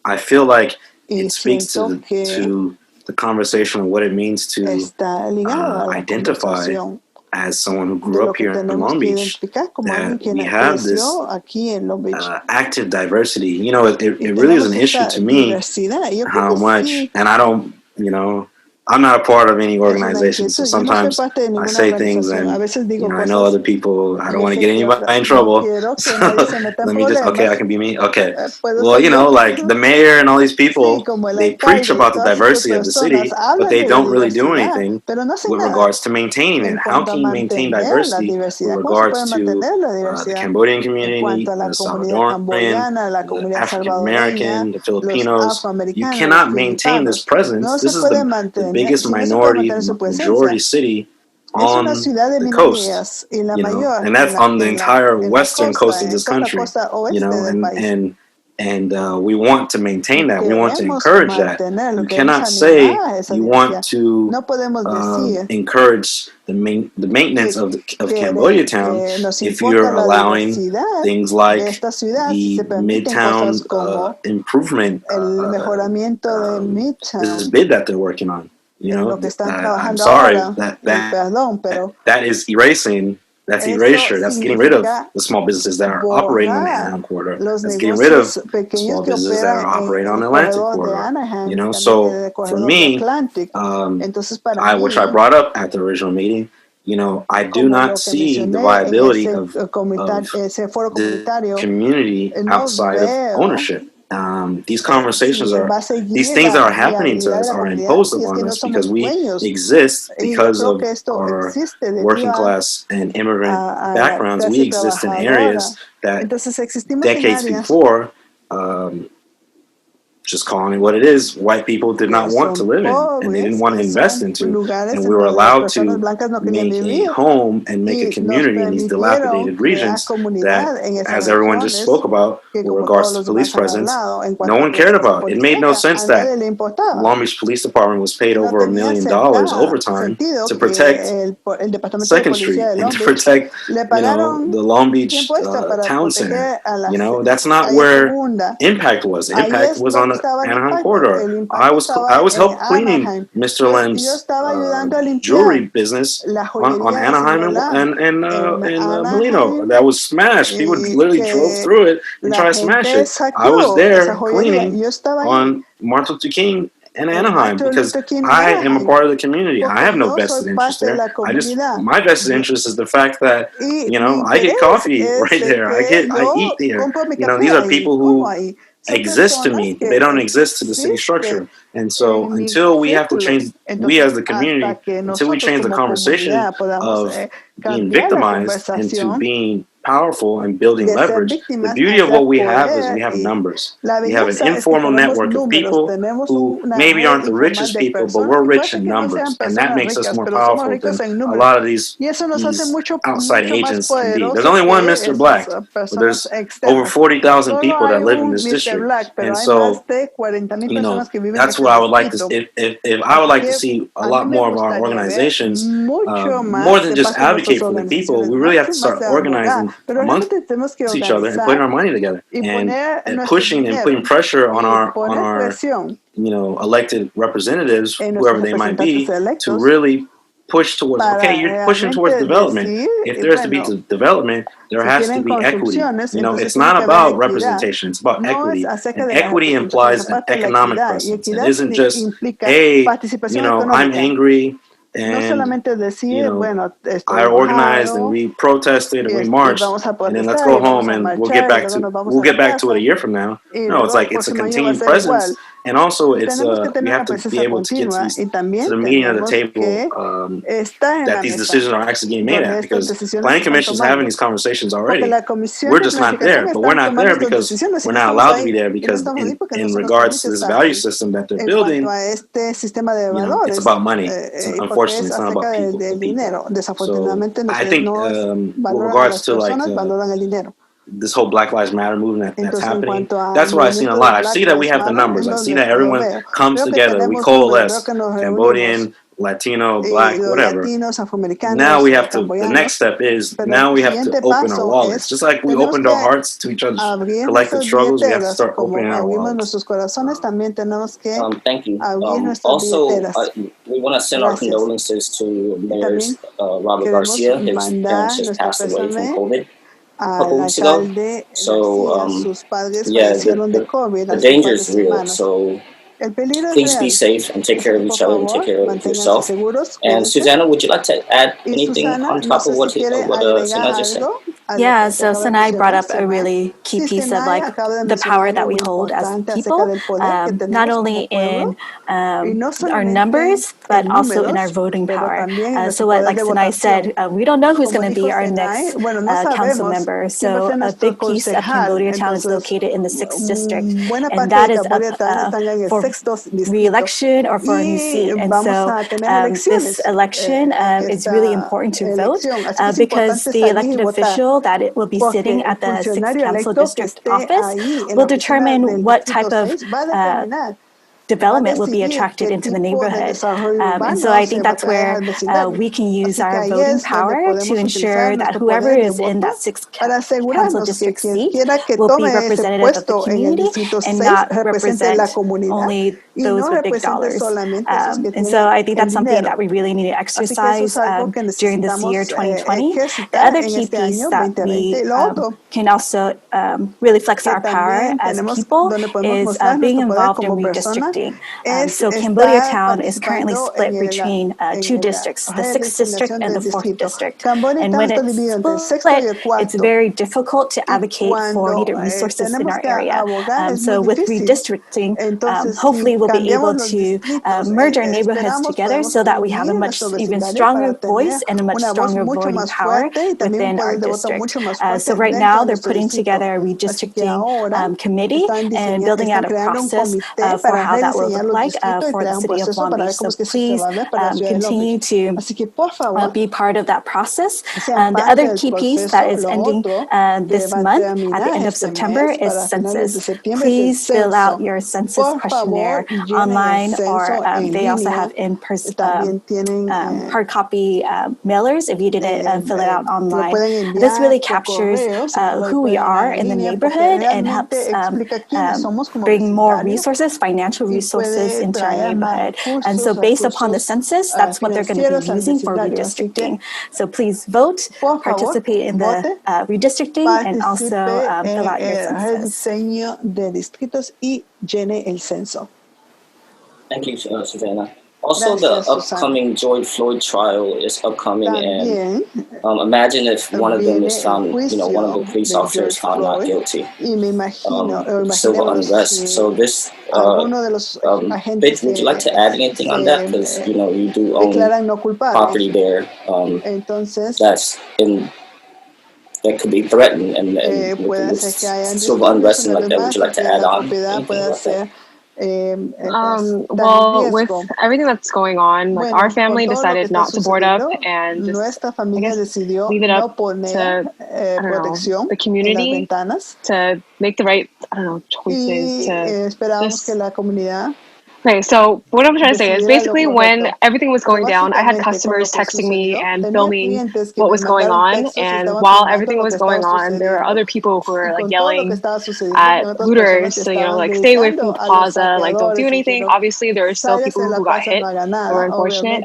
I feel like it speaks to the conversation of what it means to identify as someone who grew up here in Long Beach, that we have this active diversity. You know, it really is an issue to me how much, and I don't, you know, I'm not a part of any organization, so sometimes I say things and, you know, I know other people, I don't want to get anybody in trouble, so let me just, okay, I can be me, okay. Well, you know, like the mayor and all these people, they preach about the diversity of the city, but they don't really do anything with regards to maintaining it. How can you maintain diversity with regards to the Cambodian community, the Salvadorian, the African American, the Filipinos? You cannot maintain this presence. This is the biggest minority, majority city on the coast, you know, and that's on the entire western coast of this country, you know, and we want to maintain that. We want to encourage that. You cannot say you want to encourage the maintenance of Cambodia town if you're allowing things like the Midtown improvement, this bid that they're working on. You know, I'm sorry, that is erasing. That's erasure. That's getting rid of the small businesses that are operating on the Anaheim corridor. That's getting rid of small businesses that are operating on the Atlantic corridor. You know, so for me, which I brought up at the original meeting, you know, I do not see the viability of the community outside of ownership. These conversations these things that are happening to us are imposed upon us because we exist because of our working class and immigrant backgrounds. We exist in areas that decades before, just calling it what it is, white people did not want to live in, and they didn't want to invest into, and we were allowed to make a home and make a community in these dilapidated regions that, as everyone just spoke about, with regards to police presence, no one cared about. It made no sense that Long Beach Police Department was paid over $1 million overtime to protect 2nd Street and to protect, you know, the Long Beach Town Center. You know, that's not where Impact was. Impact was on the Anaheim corridor. I was help cleaning Mr. Lem's jewelry business on Anaheim and Molino. That was smashed. People literally drove through it and tried to smash it. I was there cleaning on Martin Luther King in Anaheim because I am a part of the community. I have no vested interest there. My vested interest is the fact that, you know, I get coffee right there. I eat there. You know, these are people who exist to me. They don't exist to the city structure. And so until we have to change, we as the community, until we change the conversation of being victimized into being powerful and building leverage, the beauty of what we have is we have numbers. We have an informal network of people who maybe aren't the richest people, but we're rich in numbers. And that makes us more powerful than a lot of these outside agents can be. There's only one Mr. Black, but there's over 40,000 people that live in this district. And so, you know, that's what I would like to, if I would like to see a lot more of our organizations, more than just advocate for the people, we really have to start organizing amongst each other and putting our money together and pushing and putting pressure on our you know, elected representatives, whoever they might be, to really push towards, okay, you're pushing towards development. If there is to be development, there has to be equity. You know, it's not about representation, it's about equity. And equity implies an economic presence. It isn't just, hey, you know, I'm angry and, you know, I organized and we protested and we marched, and then let's go home and we'll get back to it a year from now. No, it's like it's a continued presence. And also, it's we have to be able to get to the meeting of the table that these decisions are actually being made at, because planning commissions having these conversations already. We're just not there, but we're not there because we're not allowed to be there, because in regards to this value system that they're building, you know, it's about money. Unfortunately, it's not about people. So I think with regards to like this whole Black Lives Matter movement that's happening, that's what I've seen a lot. I see that we have the numbers. I see that everyone comes together. We coalesce. Cambodian Latino, Black, whatever. Now we have to, the next step is, now we have to open our wallets. Just like we opened our hearts to each other's collective struggles, we have to start opening our wallets. Thank you. Also, we want to send our condolences to Mayor's Robert Garcia. His parents just passed away from COVID a couple weeks ago. So, yeah, the danger is real. So, please be safe and take care of each other and take care of yourself. And Susanna, would you like to add anything on top of what Sana just said? Yeah, so Sanai brought up a really key piece of like the power that we hold as people, not only in our numbers, but also in our voting power. So what, like Sanai said, we don't know who's going to be our next council member. So a big piece of Cambodia Town is located in the 6th district, and that is up for re-election or for a new seat. And so this election is really important to vote because the elected official that it will be sitting at the 6th Council District office will determine what type of development will be attracted into the neighborhood. And so I think that's where we can use our voting power to ensure that whoever is in that 6th Council District seat will be representative of the community and not represent only those with big dollars. And so I think that's something that we really need to exercise during this year 2020. The other key piece that we can also really flex our power as people is being involved in redistricting. So Cambodia Town is currently split between 2 districts, the 6th district and the 4th district. And when it's split, it's very difficult to advocate for needed resources in our area. So with redistricting, hopefully we'll be able to merge our neighborhoods together so that we have a much even stronger voice and a much stronger voting power within our district. So right now they're putting together a redistricting committee and building out a process for how that will look like for the city of Long Beach. So please continue to be part of that process. The other key piece that is ending this month at the end of September is census. Please fill out your census questionnaire online, or they also have in-person hard copy mailers if you didn't fill it out online. This really captures who we are in the neighborhood and helps bring more resources, financial resources into our neighborhood. And so based upon the census, that's what they're going to be using for redistricting. So please vote, participate in the redistricting, and also fill out your census. Thank you, Susanna. Also, the upcoming George Floyd trial is upcoming, and imagine if one of them is found, one of the police officers found not guilty. Civil unrest. So this, Vic, would you like to add anything on that? Because, you do own property there that could be threatened, and with civil unrest and like that, would you like to add on anything about that? Well, with everything that's going on, like our family decided not to board up and just, I guess, leave it up to, I don't know, the community to make the right, choices to just... Okay, so what I'm trying to say is basically when everything was going down, I had customers texting me and filming what was going on. And while everything was going on, there were other people who were like yelling at looters to, like stay away from the plaza, like don't do anything. Obviously, there are still people who got hit that were unfortunate.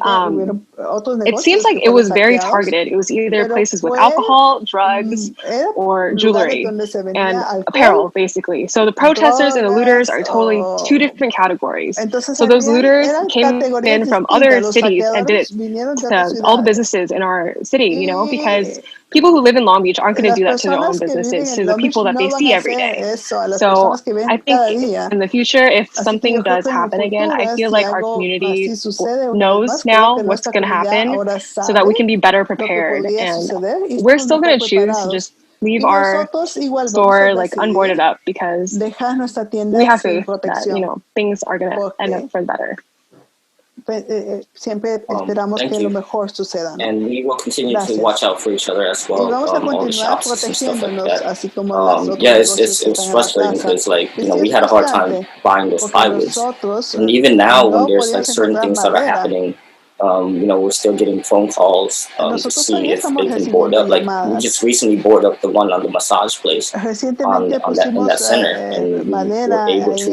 It seems like it was very targeted. It was either places with alcohol, drugs, or jewelry and apparel, basically. So the protesters and the looters are totally 2 different categories. So those looters came in from other cities and did it to all the businesses in our city, because people who live in Long Beach aren't going to do that to their own businesses, to the people that they see every day. So I think in the future, if something does happen again, I feel like our community knows now what's going to happen so that we can be better prepared. And we're still going to choose to just leave our store like unboarded up because we have faith that, things are going to end up for the better. Thank you. And we will continue to watch out for each other as well, all the shops and stuff like that. Yeah, it's frustrating because we had a hard time buying those plywoods, and even now when there's certain things that are happening we're still getting phone calls to see if they can board up. Like we just recently boarded up the one on the massage place on that center, and we were able to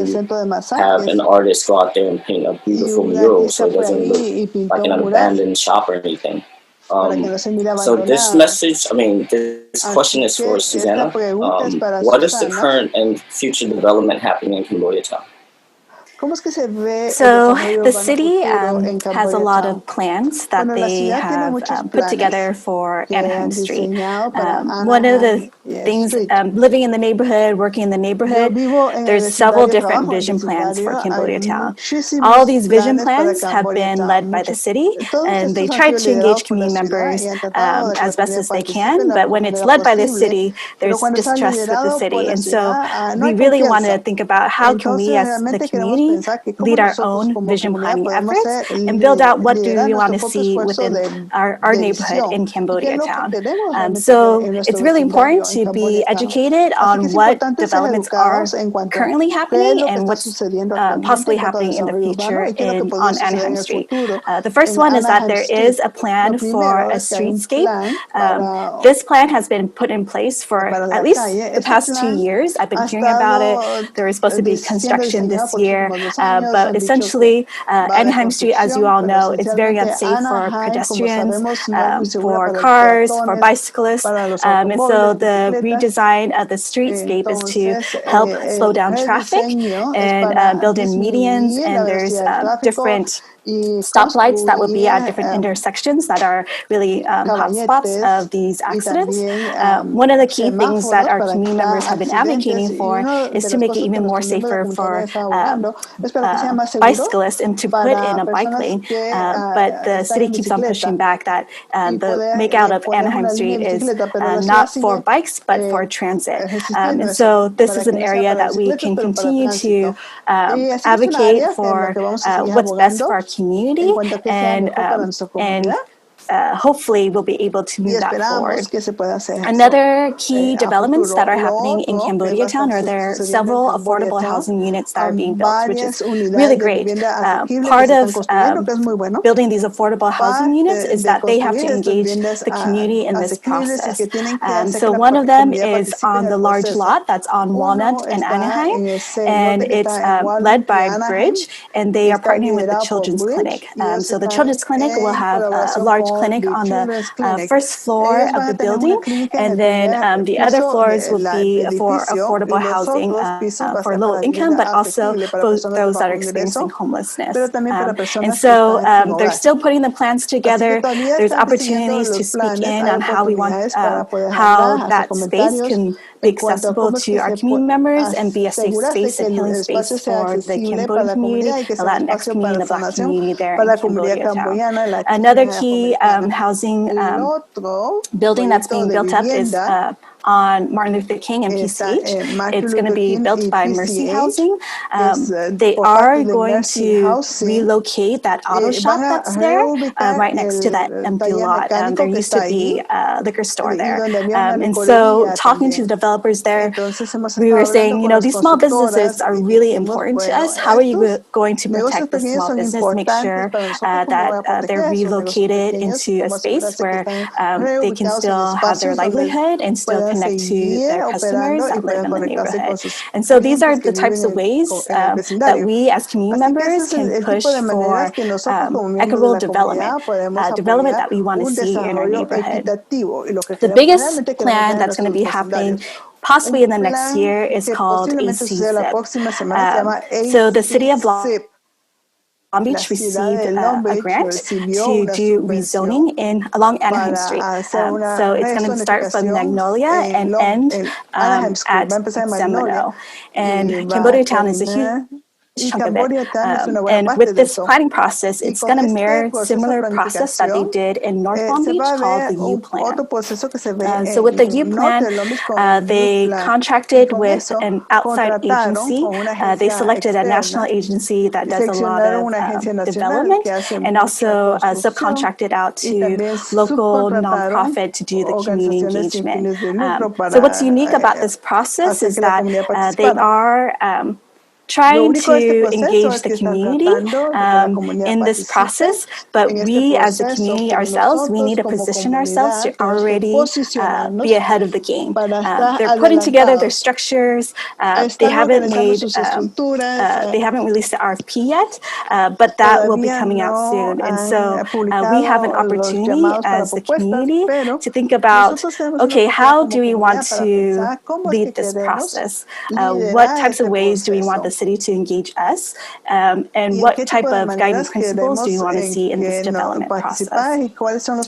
have an artist go out there and paint a beautiful mural, so it doesn't look like an abandoned shop or anything. So this message, this question is for Susanna. What is the current and future development happening in Cambodia town? So the city has a lot of plans that they have put together for Anaheim Street. One of the things, living in the neighborhood, working in the neighborhood, there's several different vision plans for Cambodia town. All these vision plans have been led by the city, and they try to engage community members as best as they can, but when it's led by the city, there's distrust with the city. And so we really want to think about how can we as the community lead our own vision planning efforts and build out what do we want to see within our neighborhood in Cambodia town. So it's really important to be educated on what developments are currently happening and what's possibly happening in the future on Anaheim Street. The first one is that there is a plan for a streetscape. This plan has been put in place for at least the past 2 years. I've been hearing about it. There was supposed to be construction this year. But essentially, Anaheim Street, as you all know, it's very unsafe for pedestrians, for cars, for bicyclists. And so the redesign of the streetscape is to help slow down traffic and build in medians. And there's different stoplights that will be at different intersections that are really hotspots of these accidents. One of the key things that our community members have been advocating for is to make it even more safer for bicyclists and to put in a bike lane. But the city keeps on pushing back that the makeout of Anaheim Street is not for bikes, but for transit. And so this is an area that we can continue to advocate for what's best for our community, and hopefully we'll be able to move that forward. Another key developments that are happening in Cambodia town are there several affordable housing units that are being built, which is really great. Part of building these affordable housing units is that they have to engage the community in this process. So one of them is on the large lot that's on Walnut and Anaheim, and it's led by Bridge, and they are partnering with the Children's Clinic. So the Children's Clinic will have a large clinic on the first floor of the building, and then the other floors will be for affordable housing for low income, but also for those that are experiencing homelessness. And so they're still putting the plans together. There's opportunities to speak in on how we want how that space can be accessible to our community members and be a safe space and healing space for the Cambodian community, the Latinx community, and the Black community there in Cambodia town. Another key housing building that's being built up is on Martin Luther King and PCH. It's going to be built by Mercy Housing. They are going to relocate that auto shop that's there right next to that empty lot. There used to be a liquor store there. And so talking to the developers there, we were saying, these small businesses are really important to us. How are you going to protect the small business, make sure that they're relocated into a space where they can still have their livelihood and still connect to their customers that live in the neighborhood. And so these are the types of ways that we as community members can push for equitable development, development that we want to see in our neighborhood. The biggest plan that's going to be happening possibly in the next year is called ACZIP. So the city of Long Beach received a grant to do rezoning along Anaheim Street. So it's going to start from Magnolia and end at Seminole. And Cambodia town is a huge chunk of it. And with this planning process, it's going to mirror similar process that they did in North Long Beach called the U Plan. So with the U Plan, they contracted with an outside agency. They selected a national agency that does a lot of development and also subcontracted out to local nonprofit to do the community engagement. So what's unique about this process is that they are trying to engage the community in this process, but we as the community ourselves, we need to position ourselves to already be ahead of the game. They're putting together their structures. They haven't released the RFP yet, but that will be coming out soon. And so we have an opportunity as the community to think about, okay, how do we want to lead this process? What types of ways do we want the city to engage us? And what type of guiding principles do we want to see in this development process?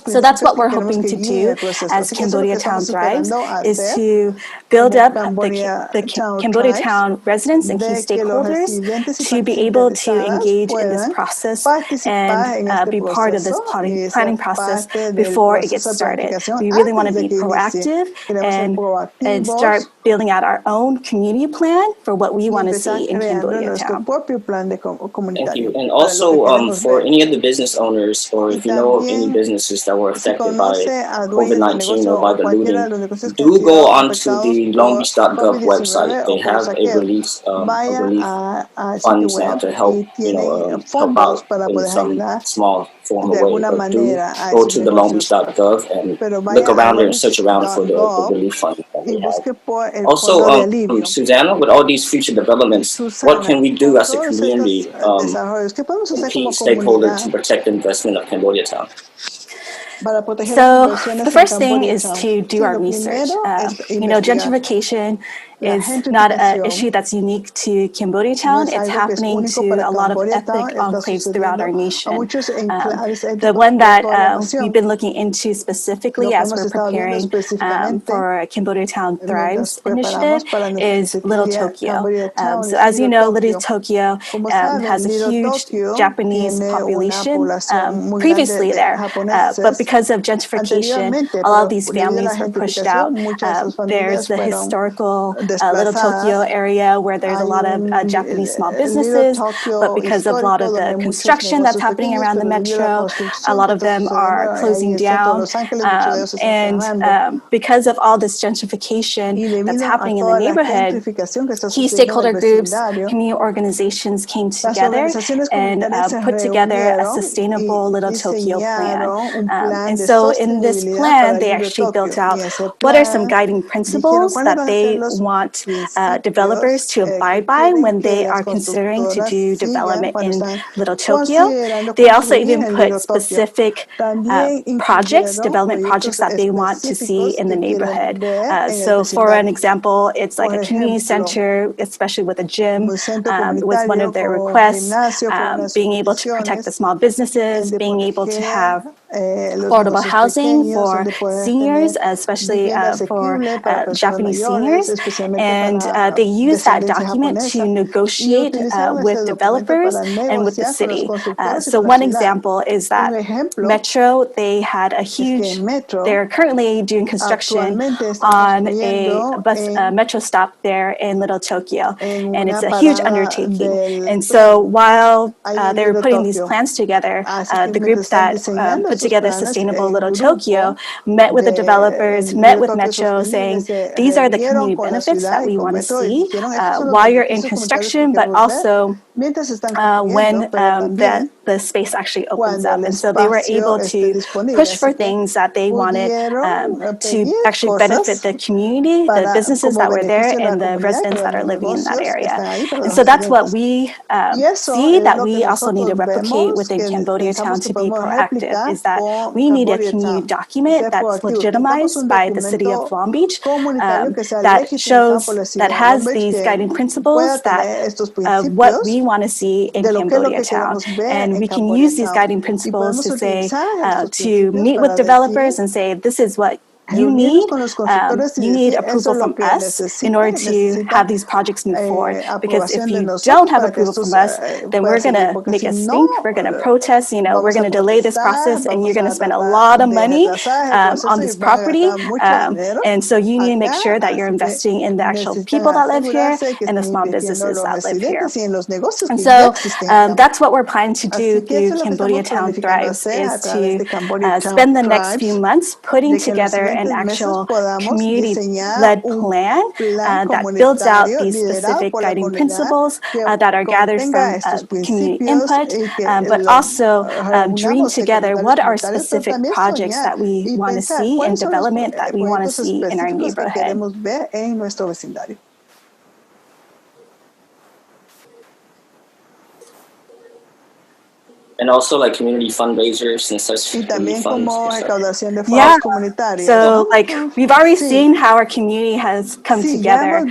So that's what we're hoping to do as Cambodia Town Thrives, is to build up the Cambodia Town residents and key stakeholders to be able to engage in this process and be part of this planning process before it gets started. We really want to be proactive and start building out our own community plan for what we want to see in Cambodia Town. Thank you. And also for any of the business owners, or if you know of any businesses that were affected by COVID-19 or by the looting, do go onto the longbeach.gov website. They have a relief funds now to help help out in some small form of way. But do go to the longbeach.gov and look around there and search around for the relief fund that we have. Also, Susanna, with all these future developments, what can we do as a community, key stakeholder, to protect the investment of Cambodia Town? So the first thing is to do our research. Gentrification is not an issue that's unique to Cambodia Town. It's happening to a lot of ethnic enclaves throughout our nation. The one that we've been looking into specifically as we're preparing for Cambodia Town Thrives initiative is Little Tokyo. So as you know, Little Tokyo has a huge Japanese population previously there, but because of gentrification, a lot of these families were pushed out. There's the historical Little Tokyo area where there's a lot of Japanese small businesses, but because of a lot of the construction that's happening around the metro, a lot of them are closing down. And because of all this gentrification that's happening in the neighborhood, key stakeholder groups, community organizations came together and put together a sustainable Little Tokyo plan. And so in this plan, they actually built out what are some guiding principles that they want developers to abide by when they are considering to do development in Little Tokyo. They also even put specific projects, development projects that they want to see in the neighborhood. So for an example, it's like a community center, especially with a gym, was one of their requests, being able to protect the small businesses, being able to have affordable housing for seniors, especially for Japanese seniors. And they use that document to negotiate with developers and with the city. So one example is that Metro, they had a huge, they're currently doing construction on a metro stop there in Little Tokyo. And it's a huge undertaking. And so while they were putting these plans together, the group that put together Sustainable Little Tokyo met with the developers, met with Metro, saying these are the community benefits that we want to see while you're in construction, but also when the space actually opens up. And so they were able to push for things that they wanted to actually benefit the community, the businesses that were there, and the residents that are living in that area. And so that's what we see that we also need to replicate within Cambodia Town to be proactive, is that we need a community document that's legitimized by the city of Long Beach that shows, that has these guiding principles that what we want to see in Cambodia Town. And we can use these guiding principles to say, to meet with developers and say, this is what you need approval from us in order to have these projects move forward. Because if you don't have approval from us, then we're going to make a stink, we're going to protest, we're going to delay this process, and you're going to spend a lot of money on this property. And so you need to make sure that you're investing in the actual people that live here and the small businesses that live here. And so that's what we're planning to do through Cambodia Town Thrives, is to spend the next few months putting together an actual community-led plan that builds out these specific guiding principles that are gathered from community input, but also dream together what are specific projects that we want to see and development that we want to see in our neighborhood. And also like community fundraisers and such community funds. Yeah, so like we've already seen how our community has come together,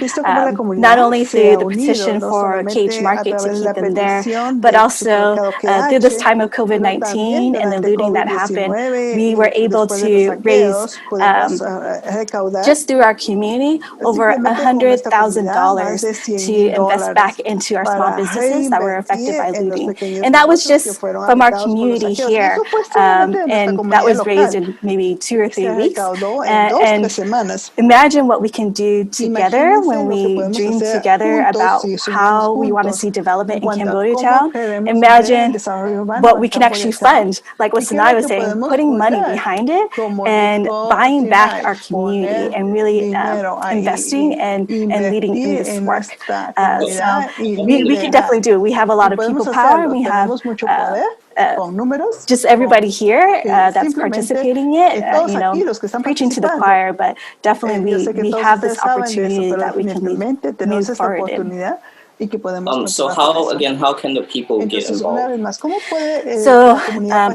not only through the petition for Cage Market to keep them there, but also through this time of COVID-19 and the looting that happened, we were able to raise just through our community over $100,000 to invest back into our small businesses that were affected by looting. And that was just from our community here, and that was raised in maybe 2 or 3 weeks. And imagine what we can do together when we dream together about how we want to see development in Cambodia Town. Imagine what we can actually fund, like what Sanai was saying, putting money behind it and buying back our community and really investing and leading in this work. So we can definitely do it. We have a lot of people power, and we have just everybody here that's participating in it, preaching to the choir, but definitely we have this opportunity that we can move forward in. So how can the people get involved? So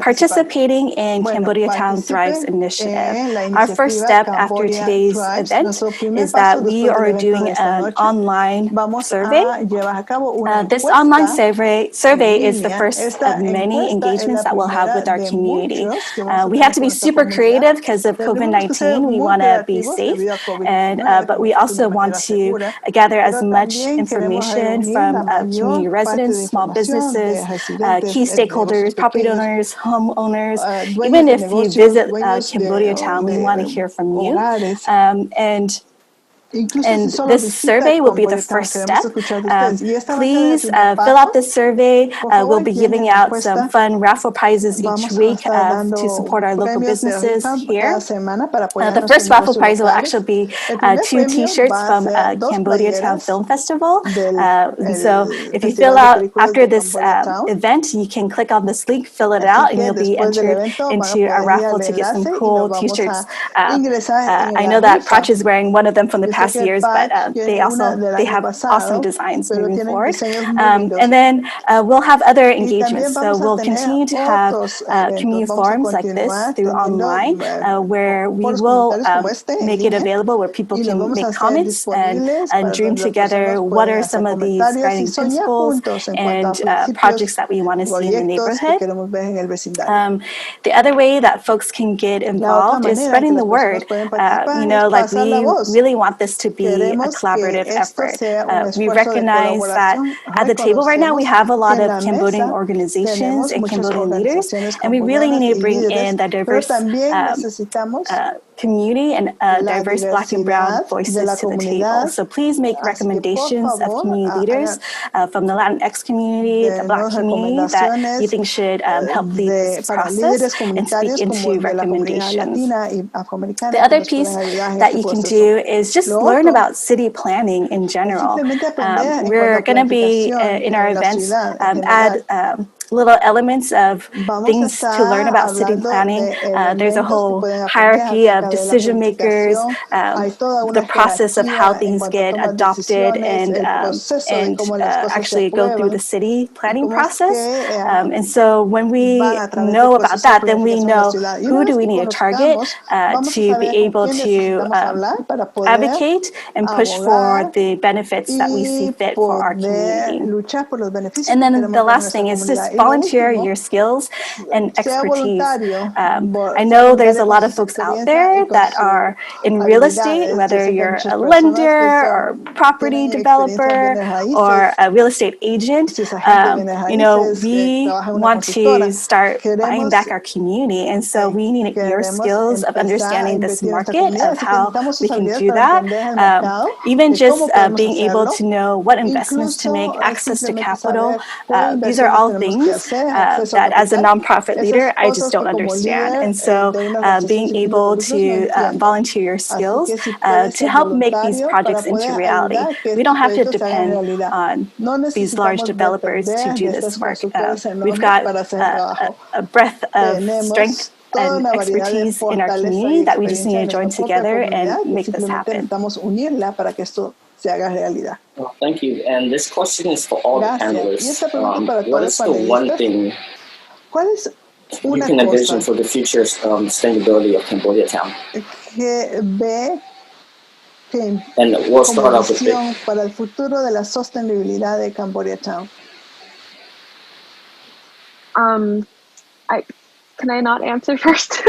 participating in Cambodia Town Thrives initiative, our first step after today's event is that we are doing an online survey. This online survey is the first of many engagements that we'll have with our community. We have to be super creative because of COVID-19. We want to be safe, but we also want to gather as much information from community residents, small businesses, key stakeholders, property owners, homeowners. Even if you visit Cambodia Town, we want to hear from you. And this survey will be the first step. Please fill out this survey. We'll be giving out some fun raffle prizes each week to support our local businesses here. The first raffle prize will actually be 2 T-shirts from Cambodia Town Film Festival. So if you fill out after this event, you can click on this link, fill it out, and you'll be entered into a raffle to get some cool T-shirts. I know that Prach is wearing one of them from the past years, but they have awesome designs moving forward. And then we'll have other engagements. So we'll continue to have community forums like this through online, where we will make it available where people can make comments and dream together what are some of these guiding principles and projects that we want to see in the neighborhood. The other way that folks can get involved is spreading the word. Like we really want this to be a collaborative effort. We recognize that at the table right now, we have a lot of Cambodian organizations and Cambodian leaders, and we really need to bring in the diverse community and diverse Black and Brown voices to the table. So please make recommendations of community leaders from the Latinx community, the Black community that you think should help lead this process and speak into recommendations. The other piece that you can do is just learn about city planning in general. We're going to be in our events add little elements of things to learn about city planning. There's a whole hierarchy of decision makers, the process of how things get adopted and actually go through the city planning process. And so when we know about that, then we know who do we need to target to be able to advocate and push for the benefits that we see fit for our community. And then the last thing is just volunteer your skills and expertise. I know there's a lot of folks out there that are in real estate, whether you're a lender or property developer or a real estate agent. We want to start buying back our community. And so we need your skills of understanding this market, of how we can do that. Even just being able to know what investments to make, access to capital. These are all things things that as a nonprofit leader, I just don't understand. And so being able to volunteer your skills to help make these projects into reality. We don't have to depend on these large developers to do this work. We've got a breadth of strength and expertise in our community that we just need to join together and make this happen. Well, thank you. And this question is for all the panelists. What is the one thing you can envision for the future sustainability of Cambodia Town? And we'll start off with Vic. Para el futuro de la sostenibilidad de Cambodia Town. Can I not answer first?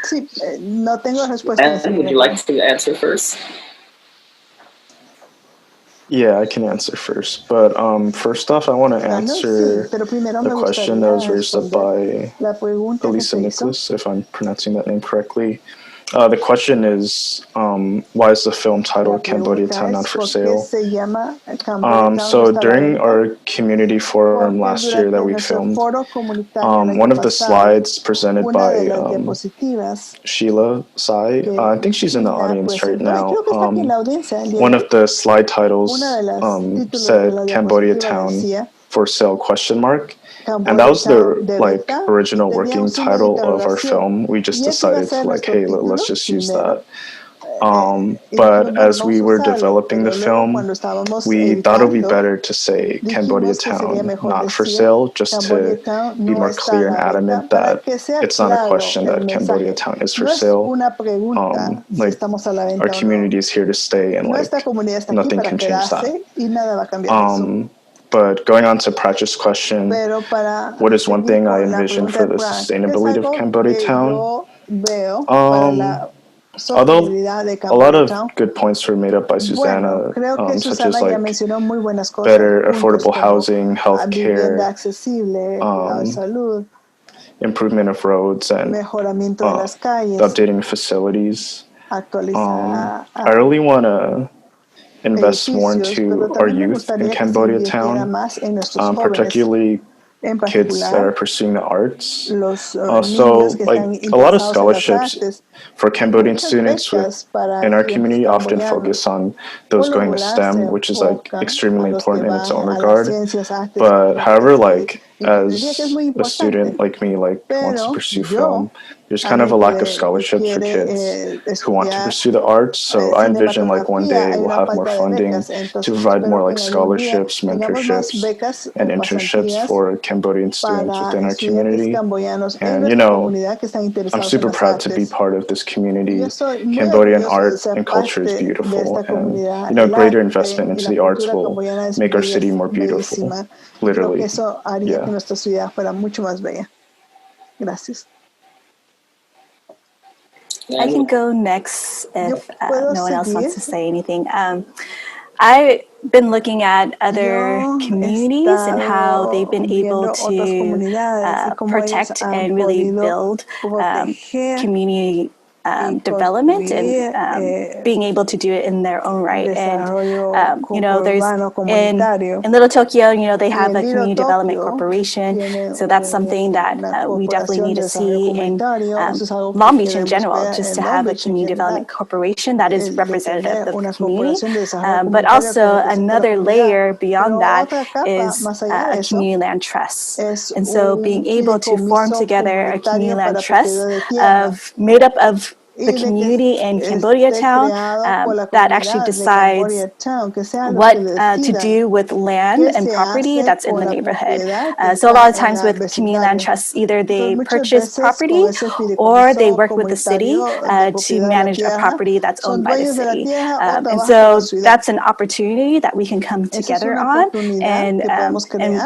Sí, no tengo respuesta. And would you like to answer first? Yeah, I can answer first. But first off, I want to answer the question that was raised up by Elisa Nicholas, if I'm pronouncing that name correctly. The question is, why is the film titled Cambodia Town Not for Sale? So during our community forum last year that we filmed, one of the slides presented by Sheila Sai, I think she's in the audience right now, one of the slide titles said Cambodia Town for Sale ? And that was the original working title of our film. We just decided to hey, let's just use that. But as we were developing the film, we thought it would be better to say Cambodia Town Not for Sale, just to be more clear and adamant that it's not a question that Cambodia Town is for sale. Our community is here to stay, and nothing can change that. But going on to Prach's question, what is one thing I envision for the sustainability of Cambodia Town? Although a lot of good points were made up by Susanna, such as better affordable housing, healthcare, improvement of roads, and updating facilities. I really want to invest more into our youth in Cambodia Town, particularly kids that are pursuing the arts. So a lot of scholarships for Cambodian students in our community often focus on those going to STEM, which is extremely important in its own regard. But however, as a student like me wants to pursue film, there's kind of a lack of scholarships for kids who want to pursue the arts. So I envision one day we'll have more funding to provide more scholarships, mentorships, and internships for Cambodian students within our community. And I'm super proud to be part of this community. Cambodian art and culture is beautiful, and greater investment into the arts will make our city more beautiful. Literally, yeah. I can go next if no one else wants to say anything. I've been looking at other communities and how they've been able to protect and really build community development and being able to do it in their own right. And there's in Little Tokyo, they have a community development corporation, so that's something that we definitely need to see in Long Beach in general, just to have a community development corporation that is representative of the community. But also another layer beyond that is a community land trust, and so being able to form together a community land trust made up of the community in Cambodia Town that actually decides what to do with land and property that's in the neighborhood. So a lot of times with community land trusts, either they purchase property or they work with the city to manage a property that's owned by the city. And so that's an opportunity that we can come together on. And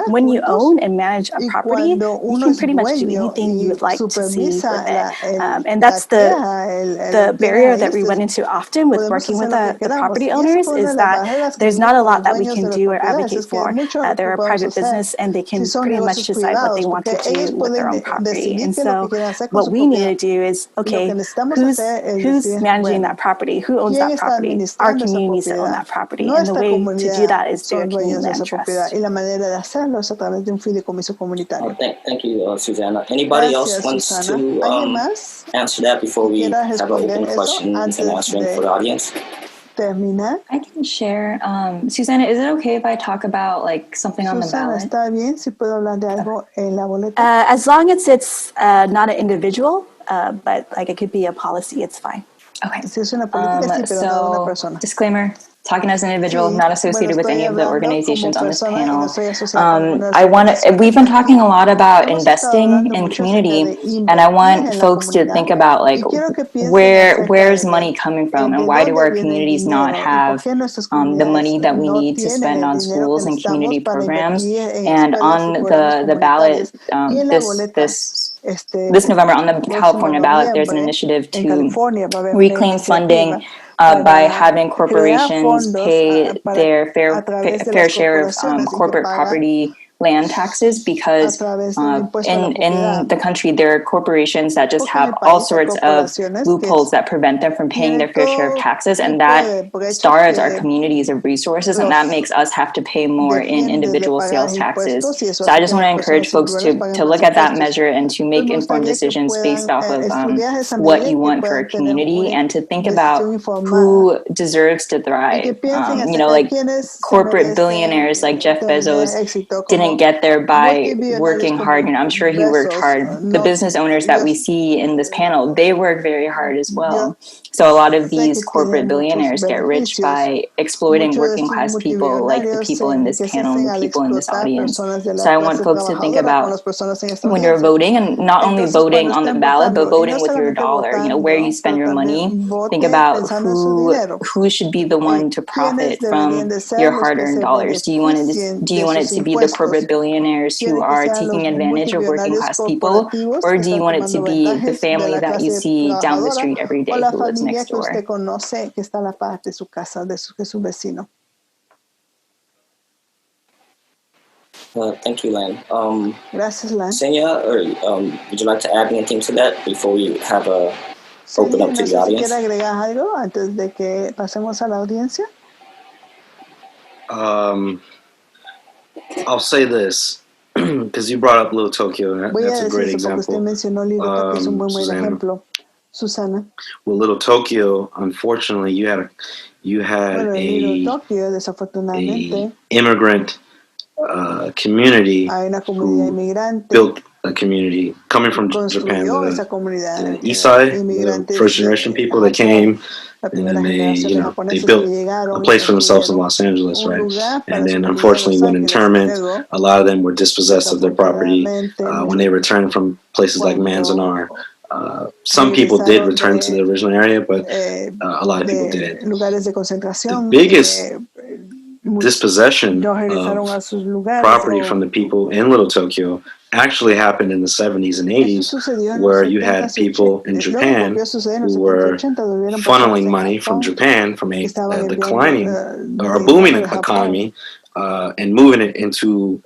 when you own and manage a property, you can pretty much do anything you would like to see with it. And that's the the barrier that we run into often with working with the property owners is that there's not a lot that we can do or advocate for. They're a private business and they can pretty much decide what they want to do with their own property. And so what we need to do is, okay, who's managing that property? Who owns that property? Our community needs to own that property. And the way to do that is through a community land trust. Thank you, Susanna. Anybody else wants to answer that before we have an open question and answering for the audience? I can share. Susanna, is it okay if I talk about like something on the ballot? As long as it's not an individual, but like it could be a policy, it's fine. Okay. So, disclaimer, talking as an individual, not associated with any of the organizations on this panel. We've been talking a lot about investing in community, and I want folks to think about like where's money coming from, and why do our communities not have the money that we need to spend on schools and community programs? And on the ballot this November on the California ballot, there's an initiative to reclaim funding by having corporations pay their fair share of corporate property land taxes, because in the country there are corporations that just have all sorts of loopholes that prevent them from paying their fair share of taxes, and that starves our communities of resources, and that makes us have to pay more in individual sales taxes. So I just want to encourage folks to look at that measure and to make informed decisions based off of what you want for our community, and to think about who deserves to thrive. Like corporate billionaires like Jeff Bezos didn't get there by working hard, and I'm sure he worked hard. The business owners that we see in this panel, they work very hard as well. So a lot of these corporate billionaires get rich by exploiting working class people like the people in this panel and the people in this audience. So I want folks to think about when you're voting, and not only voting on the ballot, but voting with your dollar, where you spend your money. Think about who should be the one to profit from your hard-earned dollars. Do you want it to be the corporate billionaires who are taking advantage of working class people, or do you want it to be the family that you see down the street every day who lives next door? Thank you, Len. Senya, or would you like to add anything to that before we have a open up to the audience? I'll say this, because you brought up Little Tokyo, and that's a great example. Susana. With Little Tokyo, unfortunately, you had a immigrant community who built a community coming from Japan, the East Side, the first generation people that came, and then they built a place for themselves in Los Angeles, right? And then unfortunately, when internment, a lot of them were dispossessed of their property when they returned from places like Manzanar. Some people did return to the original area, but a lot of people didn't. The biggest dispossession of property from the people in Little Tokyo actually happened in the 70s and 80s, where you had people in Japan who were funneling money from Japan from a declining or a booming economy and moving it into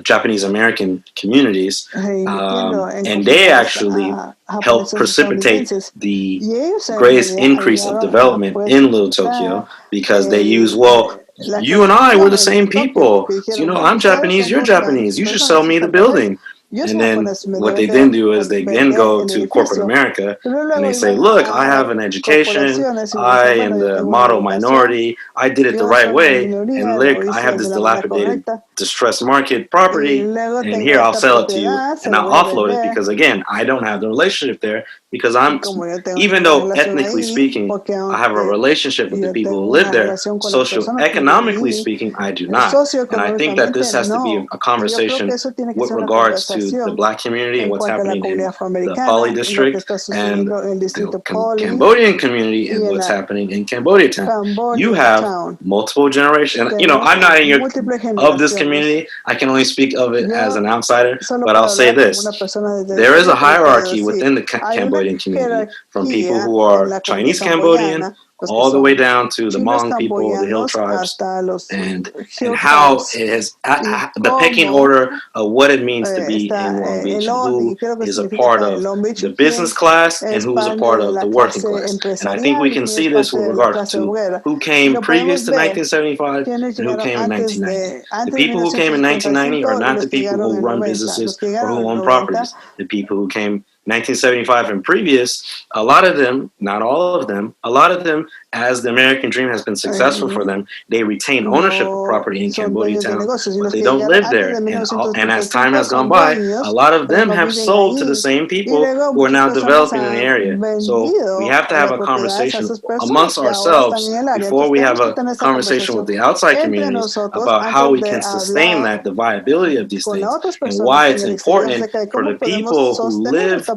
Japanese American communities, and they actually helped precipitate the greatest increase of development in Little Tokyo, because they use, well, you and I were the same people. So, I'm Japanese, you're Japanese. You should sell me the building. And then what they then do is they then go to corporate America and they say, look, I have an education. I am the model minority. I did it the right way. And look, I have this dilapidated, distressed market property. And here, I'll sell it to you and I'll offload it, because, again, I don't have the relationship there, because even though ethnically speaking, I have a relationship with the people who live there, socioeconomically speaking, I do not. And I think that this has to be a conversation with regards to the Black community and what's happening in the Pali district and the Cambodian community and what's happening in Cambodia town. You have multiple generations. And, I'm not of this community. I can only speak of it as an outsider. But I'll say this. There is a hierarchy within the Cambodian Cambodian community, from people who are Chinese Cambodian all the way down to the Hmong people, the hill tribes, and how it has the pecking order of what it means to be in Long Beach, and who is a part of the business class and who is a part of the working class. And I think we can see this with regards to who came previous to 1975 and who came in 1990. The people who came in 1990 are not the people who run businesses or who own properties. The people who came 1975 and previous, a lot of them, not all of them, a lot of them, as the American dream has been successful for them, they retain ownership of property in Cambodia town, but they don't live there. And as time has gone by, a lot of them have sold to the same people who are now developing in the area. So we have to have a conversation amongst ourselves before we have a conversation with the outside communities about how we can sustain that, the viability of these things, and why it's important for the people who live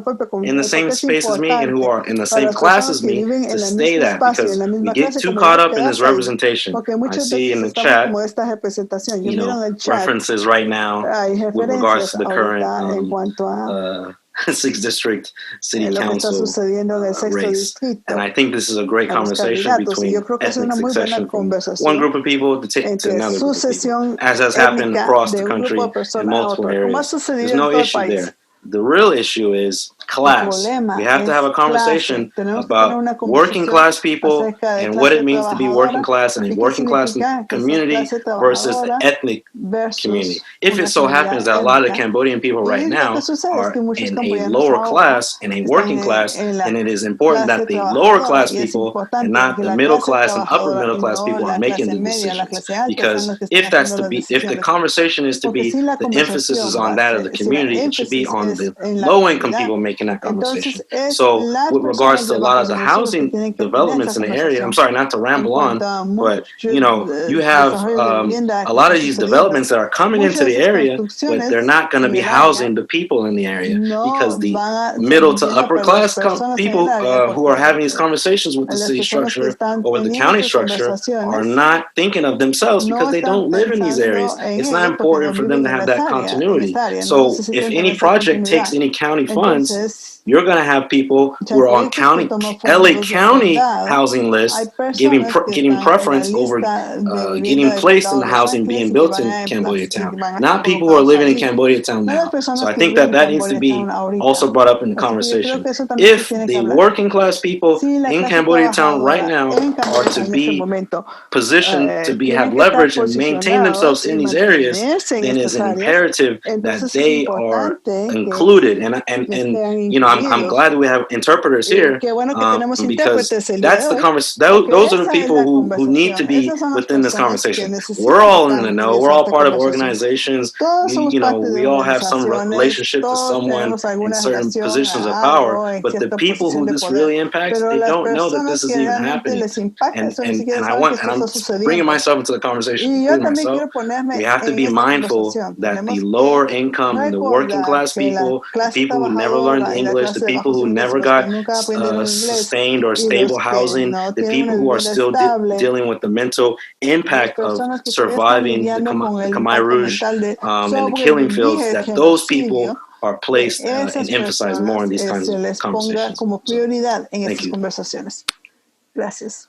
in the same space as me and who are in the same class as me to stay that, because we get too caught up in this representation. I see in the chat, references right now with regards to the current 6th district city council race. And I think this is a great conversation between ethnic succession from one group of people to another group of people, as has happened across the country in multiple areas. There's no issue there. The real issue is class. We have to have a conversation about working class people and what it means to be working class and a working class community versus the ethnic community. If it so happens that a lot of the Cambodian people right now are in a lower class, in a working class, then it is important that the lower class people and not the middle class and upper middle class people are making the decisions. Because if the conversation is to be, the emphasis is on that of the community, it should be on the low income people making that conversation. So with regards to a lot of the housing developments in the area, I'm sorry not to ramble on, but you have a lot of these developments that are coming into the area, but they're not going to be housing the people in the area, because the middle to upper class people who are having these conversations with the city structure or with the county structure are not thinking of themselves because they don't live in these areas. It's not important for them to have that continuity. So if any project takes any county funds, you're going to have people who are on LA County housing lists getting preference over getting placed in the housing being built in Cambodia town, not people who are living in Cambodia town now. So I think that needs to be also brought up in the conversation. If the working class people in Cambodia town right now are to be positioned to have leverage and maintain themselves in these areas, then it's an imperative that they are included. And I'm glad that we have interpreters here, because that's the conversation. Those are the people who need to be within this conversation. We're all in the know. We're all part of organizations. We all have some relationship to someone in certain positions of power. But the people who this really impacts, they don't know that this is even happening. And I'm bringing myself into the conversation. We have to be mindful that the lower income and the working class people, the people who never learned English, the people who never got sustained or stable housing, the people who are still dealing with the mental impact of surviving the Khmer Rouge and the killing fields, that those people are placed and emphasized more in these kinds of conversations. Thank you. Gracias.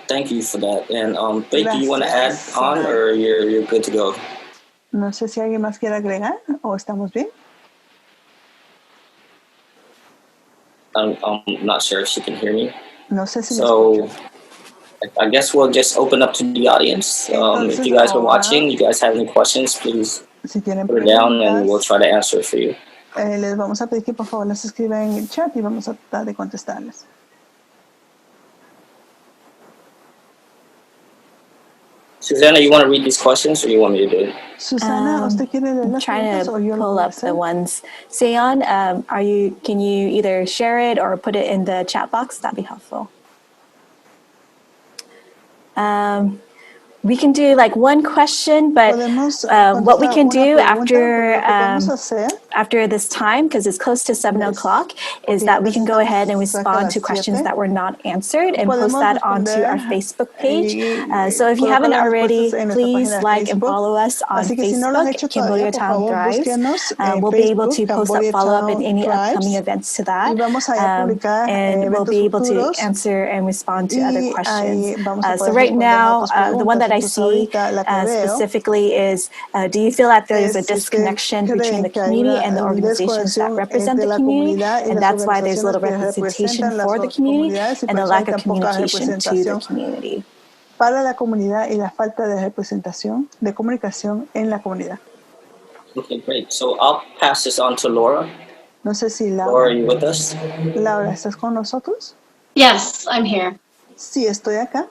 Thank you for that. And Faith, do you want to add on, or you're good to go? No sé si alguien más quiere agregar o estamos bien. I'm not sure if she can hear me. No sé si so I guess we'll just open up to the audience. If you guys are watching, you guys have any questions, please put it down and we'll try to answer it for you. Les vamos a pedir que por favor las escriban en el chat y vamos a tratar de contestarles. Susanna, you want to read these questions, or you want me to do it? Susana, ¿usted quiere leer las preguntas o yo pull up the ones? Seon, can you either share it or put it in the chat box? That'd be helpful. We can do like one question, but what we can do after after this time, because it's close to 7 o'clock, is that we can go ahead and respond to questions that were not answered and post that onto our Facebook page. So if you haven't already, please like and follow us on Facebook, Cambodia Town Thrives. We'll be able to post up follow-up and any upcoming events to that. And we'll be able to answer and respond to other questions. So right now, the one that I see specifically is, do you feel that there is a disconnection between the community and the organizations that represent the community? And that's why there's little representation for the community and the lack of communication to the community. Para la comunidad y la falta de representación, de comunicación en la comunidad. Okay, great. So I'll pass this on to Laura. No sé si Laura, are you with us? Laura, ¿estás con nosotros? Yes, I'm here. Sí, estoy acá.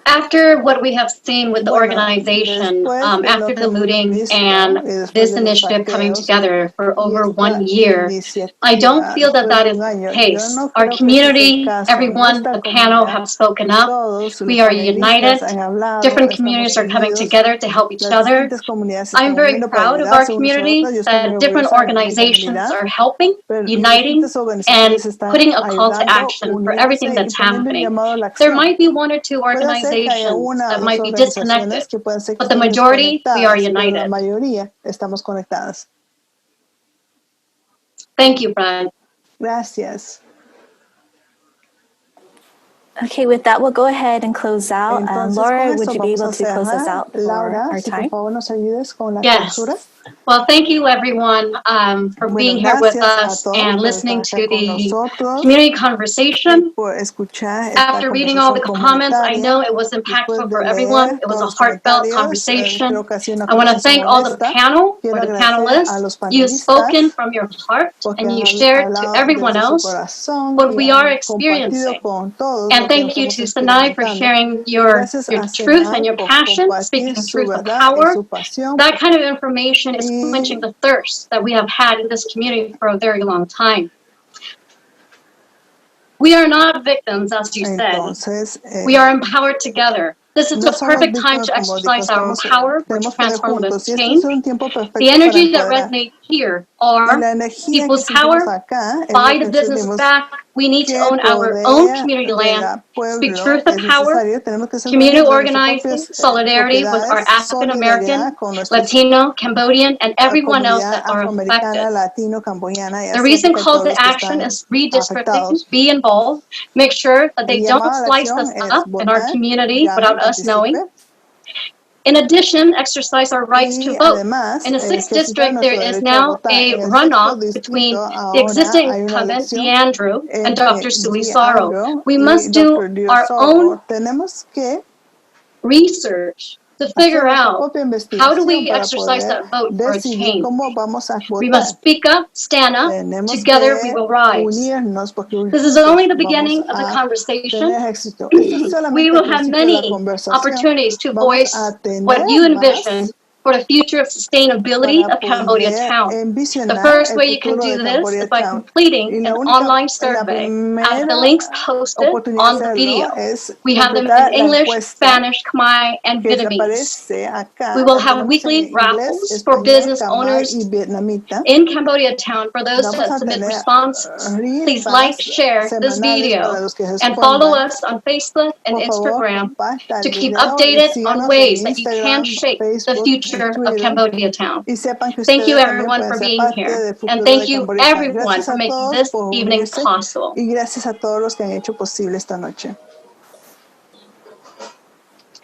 After what we have seen with the organization, after the looting and this initiative coming together for over 1 year, I don't feel that that is the case. Our community, everyone, the panel have spoken up. We are united. Different communities are coming together to help each other. I'm very proud of our community that different organizations are helping, uniting, and putting a call to action for everything that's happening. There might be 1 or 2 organizations that might be disconnected, but the majority, we are united. Thank you, Brad. Gracias. Okay, with that, we'll go ahead and close out. Laura, would you be able to close us out for our time? Yes. Well, thank you, everyone, for being here with us and listening to the community conversation. After reading all the comments, I know it was impactful for everyone. It was a heartfelt conversation. I want to thank all the panel or the panelists. You've spoken from your heart and you shared to everyone else what we are experiencing. And thank you to Sanai for sharing your truth and your passion, speaking truth of power. That kind of information is quenching the thirst that we have had in this community for a very long time. We are not victims, as you said. We are empowered together. This is the perfect time to exercise our power for transformative change. The energy that resonates here are people's power, buy the business back. We need to own our own community land, speak truth of power, community organizing, solidarity with our African American, Latino, Cambodian, and everyone else that are affected. The recent call to action is redistricting, be involved, make sure that they don't slice us up in our community without us knowing. In addition, exercise our rights to vote. In the 6th district, there is now a runoff between the existing incumbent, DeAndrew, and Dr. Suisaro. We must do our own research to figure out how do we exercise that vote for a change. We must speak up, stand up, together we will rise. This is only the beginning of the conversation. We will have many opportunities to voice what you envision for the future of sustainability of Cambodia Town. The first way you can do this is by completing an online survey at the links posted on the video. We have them in English, Spanish, Khmer, and Vietnamese. We will have weekly raffles for business owners in Cambodia Town for those that submit responses. Please like, share this video, and follow us on Facebook and Instagram to keep updated on ways that you can shape the future of Cambodia Town. Thank you everyone for being here, and thank you everyone for making this evening possible.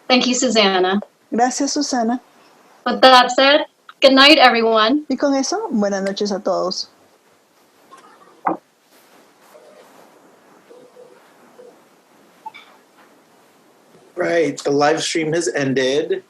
Thank you, Susanna. Gracias, Susana. With that said, good night, everyone. Y con eso, buenas noches a todos. Right, the live stream has ended.